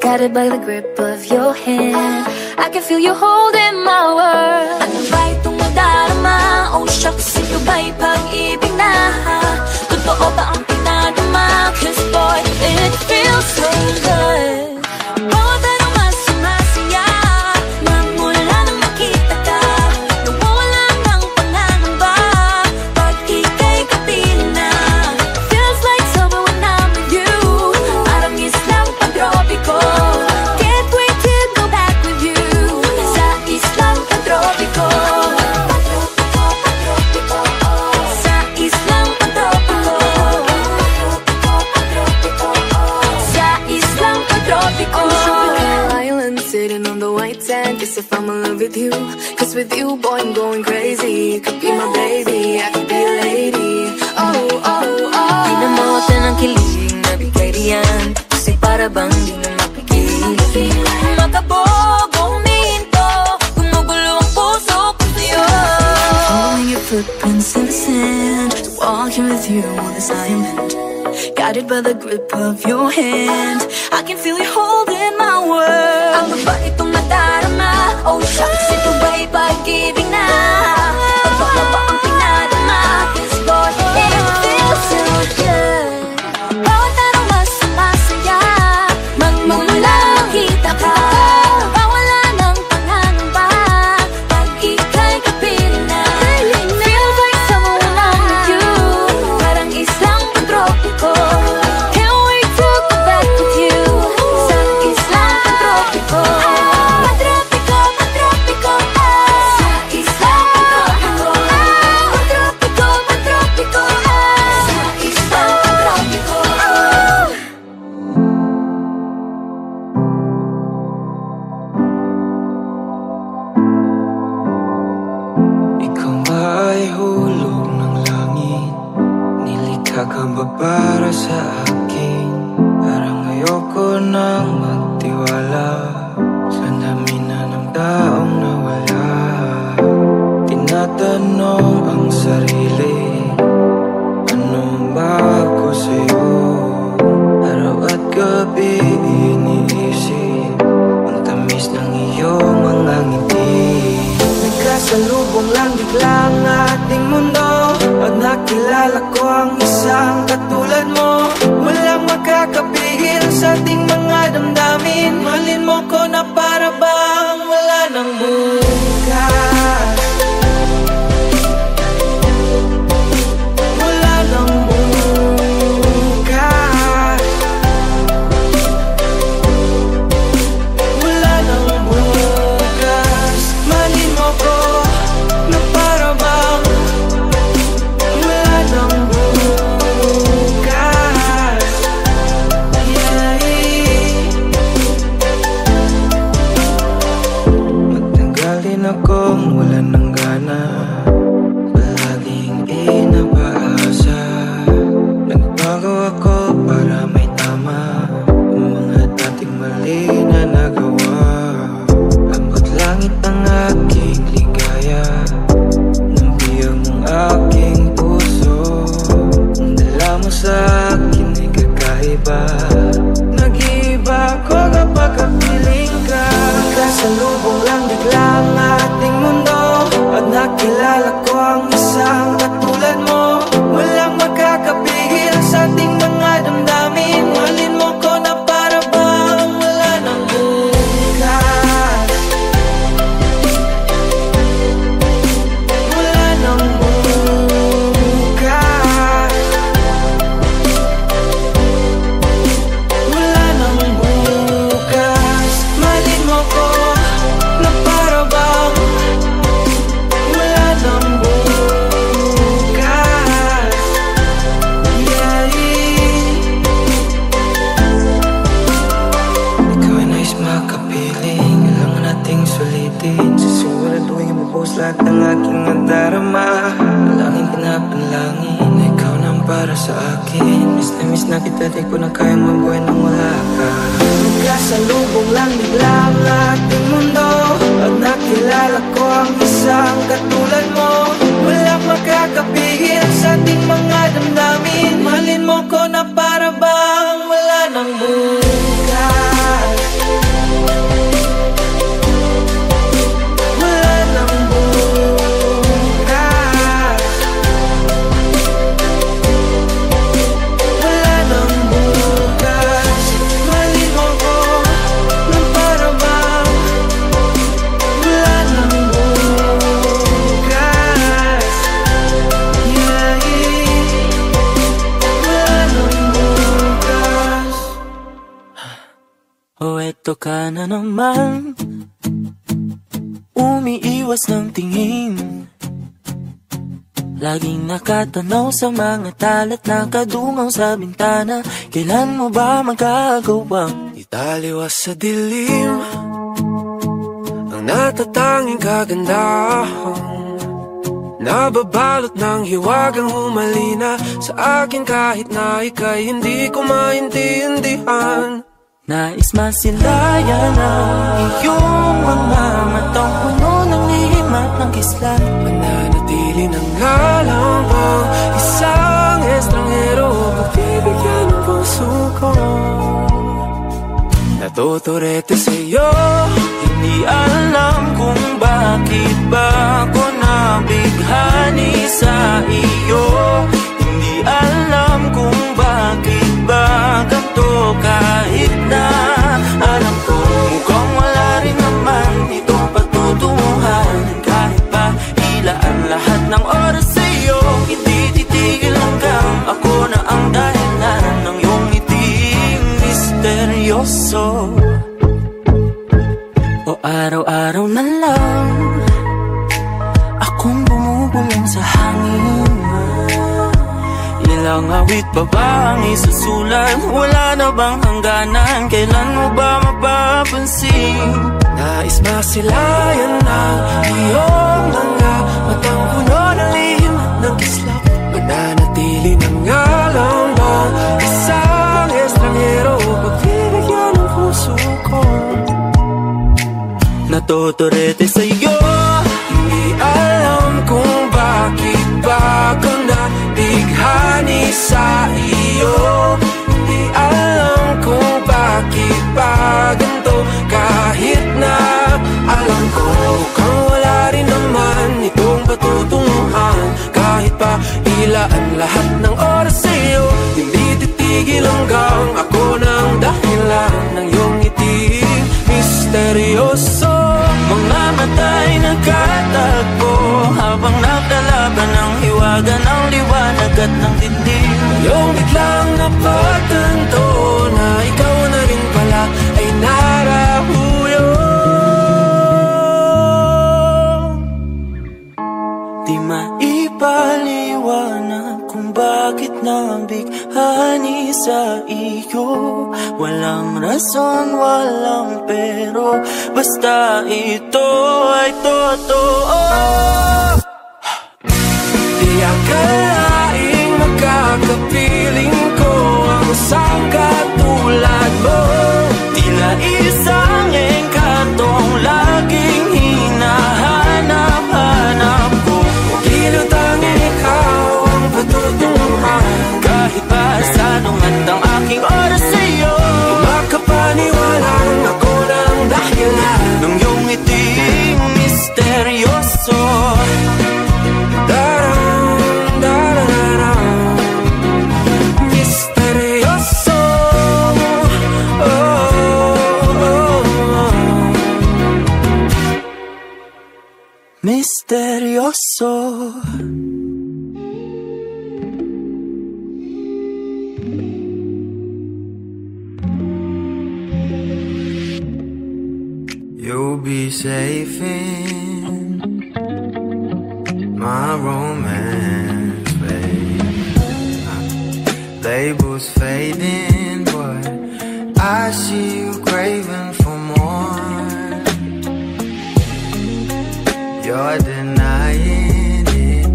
guided by the grip of your hand. I can feel you holding my world. Ano ba itong nadarama? Oh shucks, ito ba'y pag-ibig na? Totoo ba ang pinadama? Cause boy, it feels so good. Bawat aroma sumasaya, magmula nang makita ka. Nawawala ng pangangamba, pag ika'y kapiling na. Feels like summer when I'm with you. Parang islang pantropiko. Can't wait to go back with you. Sa islang pantropiko. Sa islang pantropiko. Sa islang pantropiko. On the tropical island, sitting on the white sand. Guess if I'm in love with you, cause with you, boy, I'm going crazy. You could be my baby, I could be a lady. Oh, oh, oh. Pinamote ng kilig na bigay riyan, kasi para bang di na mapigil. Makabog, huminto, gumugulo ang puso ko sa'yo. Following your footprints in the sand, walking with you on this island, guided by the grip of your hand. I can feel you holding my world. Ano ba itong nadarama? Oh shucks, ito ba'y pag-ibig na? Totoo ba ang pinadama? Cause boy, it feels so good. Bawat aroma sumasaya, magmula makita ka. Nawawala ng pangangamba, pag ika'y kapiling na. Feels like someone I'm with you. Parang islang pantropiko. Can't wait to go back with you. Sa islang pantropiko. Pantropiko, pantropiko. Sa islang pantropiko. Pantropiko, pantropiko. Sa islang pantropiko. Ikaw ba ay hulog ng langit? Nilikha ka ba para sa akin? Parang ayoko nang magtiwala sa dami na ng taong nawala. Tinatanong ang sarili, ano ba ako sa'yo? Araw at gabi iniisip ang tamis ng iyong mga ngiti. Nagkasala Nagkasalubong lang bigla ang ating mundo at nakilala ko ang isang katulad mo. Walang makakapigil sa ating mga damdamin. Mahalin mo ko na para bang wala nang bukas. Wala nang bukas. Wala nang bukas. Mahalin mo ko na para bang wala nang bukas. Matagal din akong wala ng gana, palaging inapaasa. Nagbago ako para may tama ang mga dating mali na nagawa. Ambot langit ang aking ligaya, nang biyang mong aking puso. Ang dala mo sa akin ay kakaiba. Nag-iiba ako kapag kapiling ka. Nagkasalubong lang bigla ang ating mundo at nakilala ko ang isang katulad mo. Walang makakapigil sa ating mga damdamin. Mahalin mo ko na para bang wala nang bukas. Wala nang bukas. Wala nang bukas. Mahalin mo ko na para bang wala nang bukas. Ikaw ay nais makapiling, kailangan nating sulitin. Sisiguraduhin mabuhos lahat ng aking nadarama. Palangin pinapanlangin na ikaw nang para sa akin. Miss na kita, di ko na kayang mabuhay nang wala ka. Nagkasalubong lang bigla ang ating mundo at nakilala ko ang isang katulad mo. Walang makakapigil sa ating mga damdamin. Mahalin mo ko na para bang wala nang bukas. Wala nang bukas. Wala nang bukas. Mahalin mo ko na para bang wala nang bukas. Wala nang bukas. O eto ka na naman, umiiwas ng tingin. Laging nakatanaw sa mga talat, nakadungaw sa bintana. Kailan mo ba magagawang Italiwas sa dilim ang natatanging kagandahan, nababalot ng hiwagang humalina sa akin kahit na ika'y hindi ko maintindihan. nais masilayan ang iyong mga matang puno ng lihim at ng kislat? Mananatili ng alam ang isang estranghero, pagbibigyan ng puso ko. Natuturete sa'yo, Hindi alam kung bakit ba ako nabighani sa iyo. Hindi alam kung bakit ba ganito, kahit na alam ko mukhang wala rin naman itong pagtutunguhan. Kahit pa ilaan lahat ng oras sa iyo, hindi titigil hanggang ako na ang dahilan ng iyong ngiting misteryoso. O araw-araw na lang akong bumubulong sa hangin. Ilang awit pa ba ang isusulat? Wala na bang hangganan? Kailan mo ba mapapansin? nais masilayan ang iyong mga matang puno ng lihim at ng kislap. Mananatili ng alam ang isang estranghero, pagbibigyan ng puso ko. Natuturete sa'yo, Hindi alam kung bakit ba ako nabighani sa iyo. Hindi alam kung bakit ba ganito, kahit na alam ko mukhang wala rin naman itong bigat ng dibdib. Yung biglang napatanto na ikaw na rin pala ay narahuyo. Di maipaliwanag kung bakit nabighani sa iyo. Walang rason, walang pero, basta ito ay totoo. Di akalaing makakapiling ko ang isang katulad mo. Tila isang engkantong laging hinahanap-hanap ko. Kilutang ikaw ang patutunguhan, kahit pa sanong handang aking oras sa'yo. Makapaniwalang ako ng dahilan ng iyong ngiting misteryoso. Misteryoso, oh, oh, oh. Misteryoso. You'll be safe in my romance, babe. Labels fading, but I see you craving for more. You're denying it,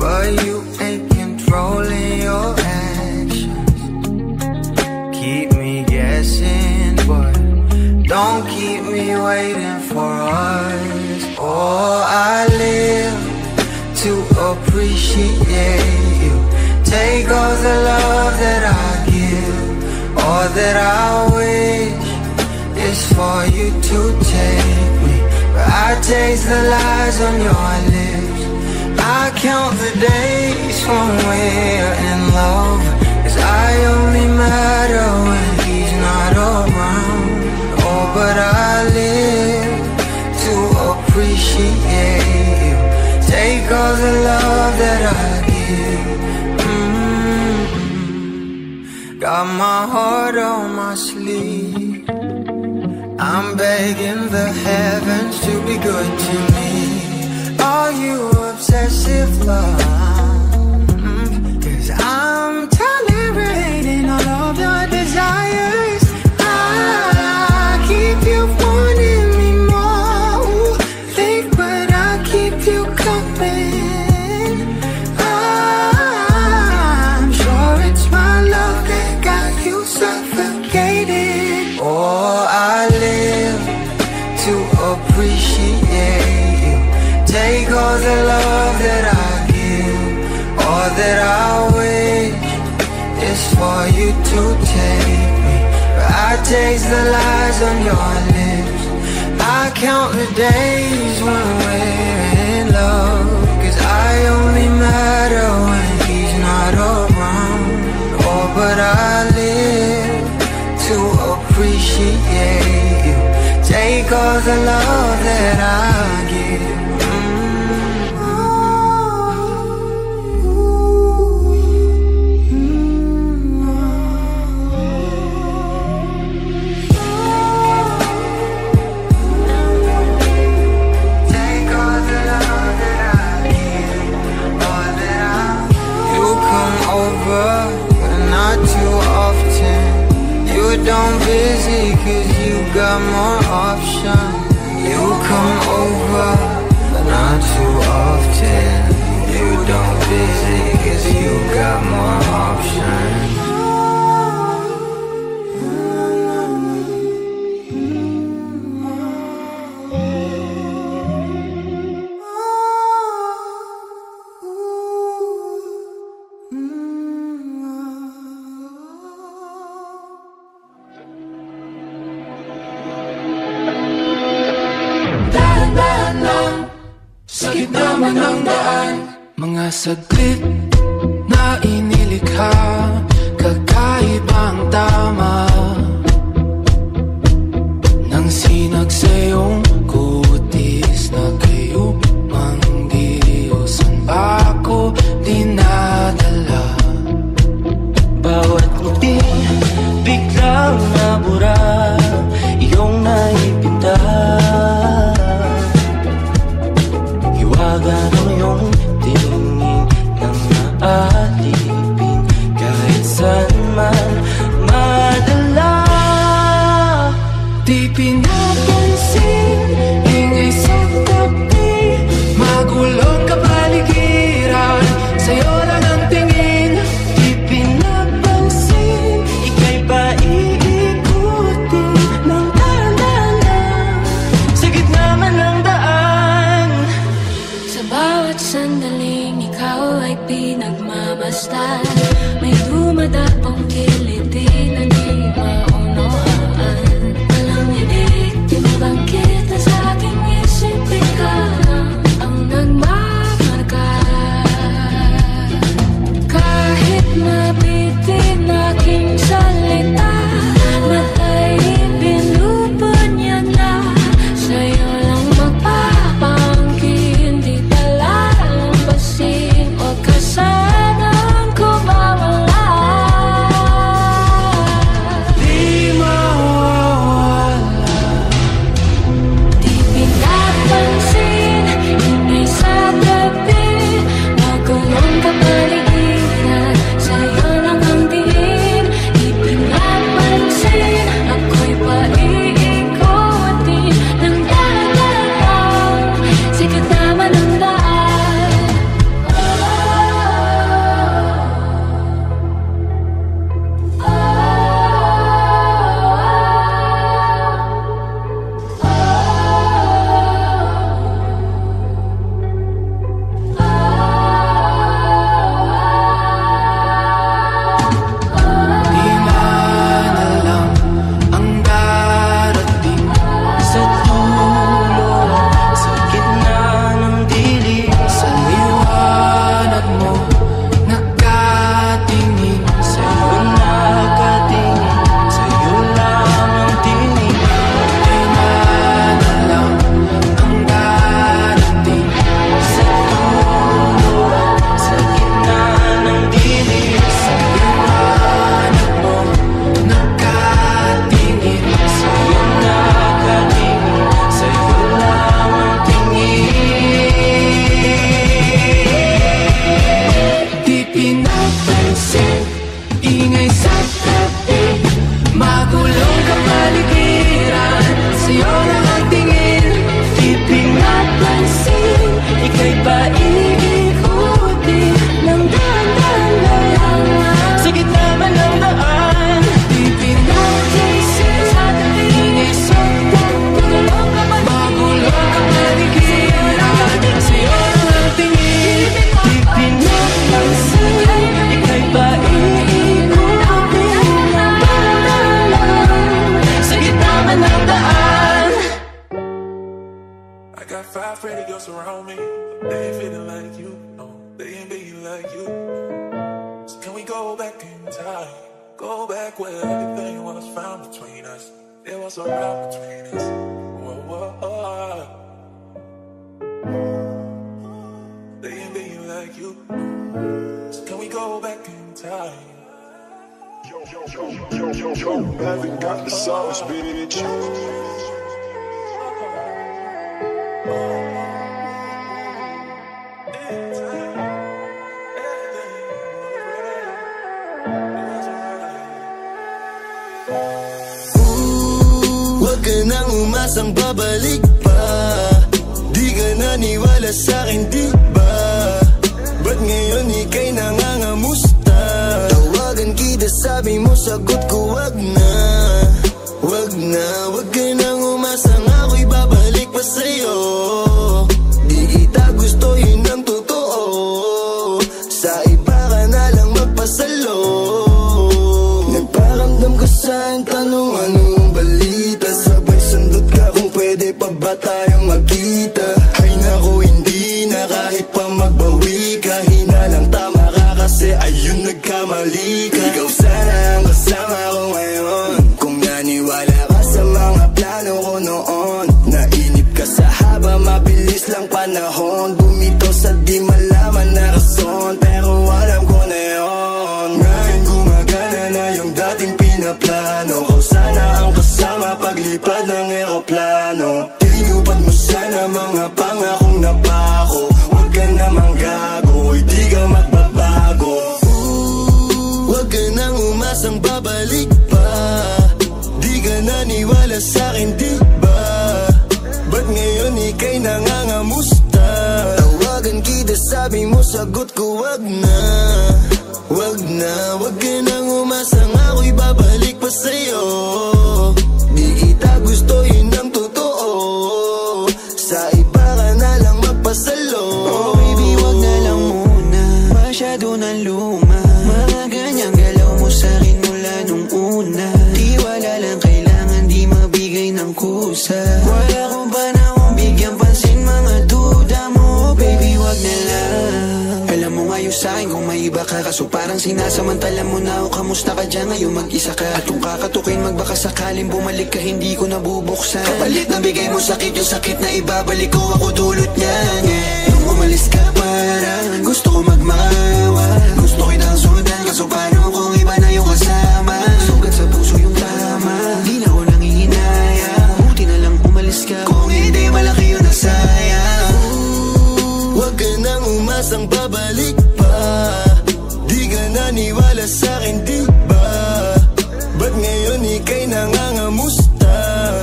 but you ain't controlling your actions. Keep me guessing, but don't keep me waiting for us. Oh, I live to appreciate you. Take all the love that I give, all that I wish is for you to take me. But I taste the lies on your lips. I count the days when we're in love, 'cause I only matter when he's not around. Oh, but I live to appreciate you. Take all the love that I give. Got my heart on my sleeve. I'm begging the heavens to be good to me. Are you obsessive love? 'Cause I'm tolerating all of your desires. I keep you wanting me more. Think, but I keep you coming. I'm sure it's my love that got you suffocated. Oh, I live to appreciate you. Take all the love that I give, all that I wish is for you to take me. But I taste the lies on your lips. I count the days when we're in love, 'cause I only matter when he's not around. Oh, but I live to appreciate you. Take all the love that I give. Don't busy, 'cause you got more options. You come over, but not too often. You don't busy, 'cause you got more options. Naman ang daan, mga saglit na inilikha, kakaibang tama nang sinag sa iyong kutis na kayo mang Diyos. Ang bako di na di nagmamasdan. May dumadapang kiliti na di maunawaan. Walang ibig, di mabangkit na sa aking isip. Ikaw lang ang nagmamarka. Kahit mabitin aking salita, matay pinupo niya na. Sa'yo lang magpapangkin, di palalampasin. Huwag ka sanang kumawala. Di mawawala. Di pinapansin, ingay sa gabi. Magulong kapaligiran, sa'yo lang ang tingin. Di pinapansin, ako'y paiikutin ng dahan-dahan. Sikat naman ang daan. Di man alam ang darating sa dulo, sa gitna ng dilim. Sa liwanag mo nakatingin, sa'yo nakatingin, sa'yo lang ang tingin. Di man alam ang darating sa dulo, sa gitna ng dilim. Sa liwanag mo nakatingin, sa'yo nakatingin, sa'yo lang ang tingin. Di pinapansin, ingay sa tabi. Magulong kapaligiran, sa'yo lang ang tingin. Di pinapansin, ika'y paiikutin ng dahan-dahan lang. Sa gitna man ng daan. Di pinapansin, ingay sa tabi. Magulong kapaligiran, sa'yo lang ang tingin. Di pinapansin, ika'y paiikutin ng dahan-dahan. Sa gitna man ng daan. I got 5 pretty girls around me. They ain't feeling like you, no, they ain't being like you. So can we go back in time? Go back where everything was found between us. There was a round between us. Whoa, whoa, whoa. They ain't being like you. So can we go back in time? Haven't got the sauce, bitch. Huwag ka nang umasang babalik pa. Di ka naniwala sa'kin, di ba? Ba't ngayon ika'y nangangamusta? Tawagan kita, sabi mo, sagot ko wag na. Wag na, wag ka nang umasang ako'y babalik pa sa'yo. Di kita gusto, yun ang totoo. Sa iba ka na lang magpasalo. Nagparamdam ka sa'kin, tanong anong balita. Sabay sundot ka kung pwede pa ba tayong magkita. Ay naku, hindi na kahit pa magbawi ka. Hinalang tama ka kasi ayun nagkamali ka. Ikaw sana ang kasama ko ngayon. Kung naniwala ka sa mga plano ko noon. Nainip ka sa haba, mabilis lang panahon. Bumitaw sa di malaman na rason, pero alam ko na yun. Ngayon gumagana na yung dating pinaplano. Kau sana ang kasama paglipad ng eroplano. Tinupad mo sana mga pangakong napako. Huwag ka namang gago, hindi ka magbabago. Huwag ka nang umasang babalik pa. Di ka naniwala sa'kin, di ba? Ba't ngayon ika'y nangangamusta? Tawagan kita, sabi mo, sagot ko wag na. Wag na, wag ka nang umasang ako'y babalik pa sa'yo. Di kita gusto, yun ang totoo. Sa iba ka na lang magpasalo. Oh baby, wag na lang muna. ka, kaso parang sinasamantala mo na o kamusta ka dyan ngayon mag-isa ka. At kung kakatukin magbaka sakaling bumalik ka, hindi ko nabubuksan. Kapalit na bigay mo sakit, yung sakit na ibabalik ko, ako dulot niyan. Nung umalis ka parang gusto ko magmawa, gusto kitang sundan, kaso paano kung iba na yung kasama. Sugat sa puso yung tama, di na ako nangihinaya. Buti na lang umalis ka, kung hindi malaki yun na sayang. Huwag ka nang umasang babalik pa, di ka naniwala sa'kin, di ba? Ba't ngayon ika'y nangangamusta?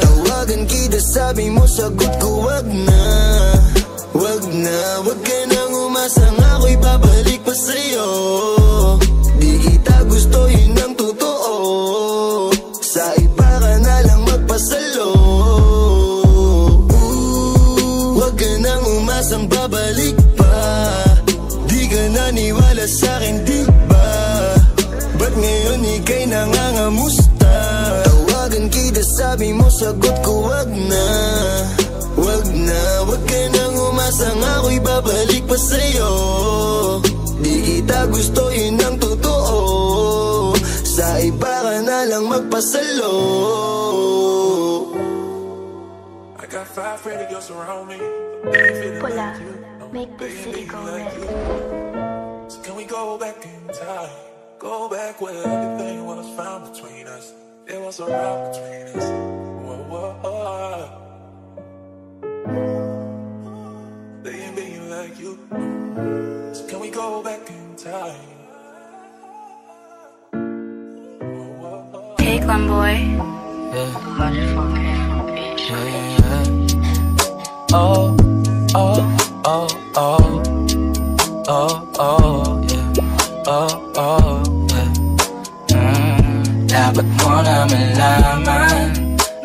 Tawagan kita, sabi mo sagot ko wag na. Wag na, wag ka nang umasang ako'y babalik pa sa'yo. Di kita gusto, yun ang totoo. Sa iba ka na lang magpasalo. Wag ka nang umasang babalik pa, di ka naniwala sa'kin, di ba? Ba't ngayon ika'y nangangamusta? Tawagan kita, sabi mo sagot ko wag na. Wag na, wag ka nang umasang ako'y babalik pa sa'yo. Di kita gusto, yun ang totoo. Sa iba ka na lang magpasalo. I got 5 pretty girls around me. Pula, make the city go red. So can we go back in time? Go back where everything was found between us. There was a rock between us. Whoa, whoa, whoa. They ain't being like you. So can we go back in time? Take one, boy. Oh, oh, oh, oh, oh, oh, yeah. Oh, oh, yeah. Dapat mo na malaman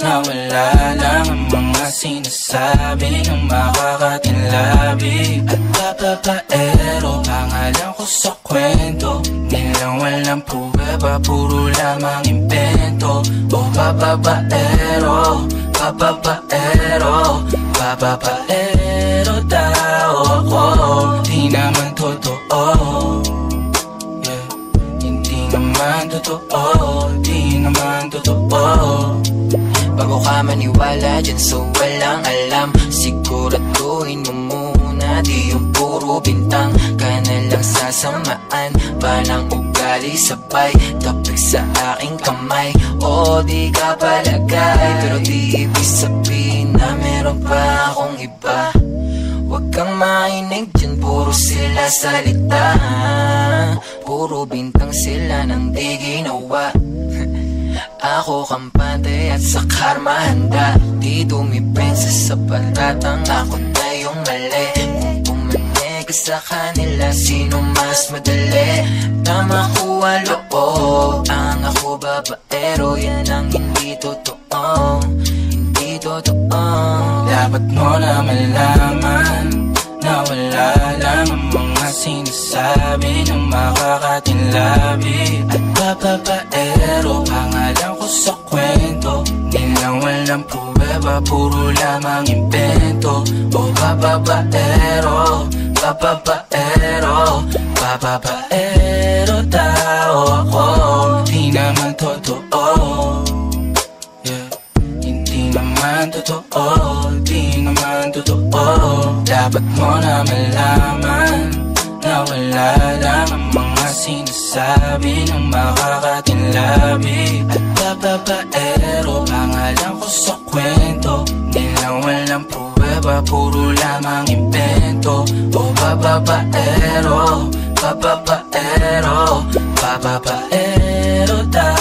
na wala lang ang mga sinasabi ng makakatinlabi at papapaero. Pangalan ko sa kwento, nilang walang pruweba, puro lamang impento. O papapaero, papapaero, papapaero daw ako. Di naman totoo, yeah. Hindi naman totoo, di naman totoo. Bago ka maniwala dyan so walang alam, siguraduhin mo muna di yung puro bintang ka na lang sasamaan. Palang ugali sabay tapik sa aking kamay. O di ka palagay, pero di ibig sabihin na meron pa akong iba. Huwag kang mainig dyan, puro sila salita, puro bintang sila nang di ginawa. Ako kampante at sa karma handa, di dumipensa sa patatang ako na yung mali. Kung pumanig sa kanila, sino mas madali na makuha loob? Ang ako babaero, yan ang hindi totoo, hindi totoo. Dapat mo na malaman na wala lang ang mga sinasabi ng makakatinlabi at papapaero. Pangalan ko sa kwento, nilang walang pruweba, puro lamang impento. O papapaero, papapaero, papapaero daw ako. Di naman totoo, yeah. Hindi naman totoo, di naman totoo. Dapat mo na malaman na wala lang ang mga sinasabi ng makakatinlabi at papapaero. Pangalan ko sa kwento, nilang walang pruweba, puro lamang impento. O papapaero, papapaero, papapaero daw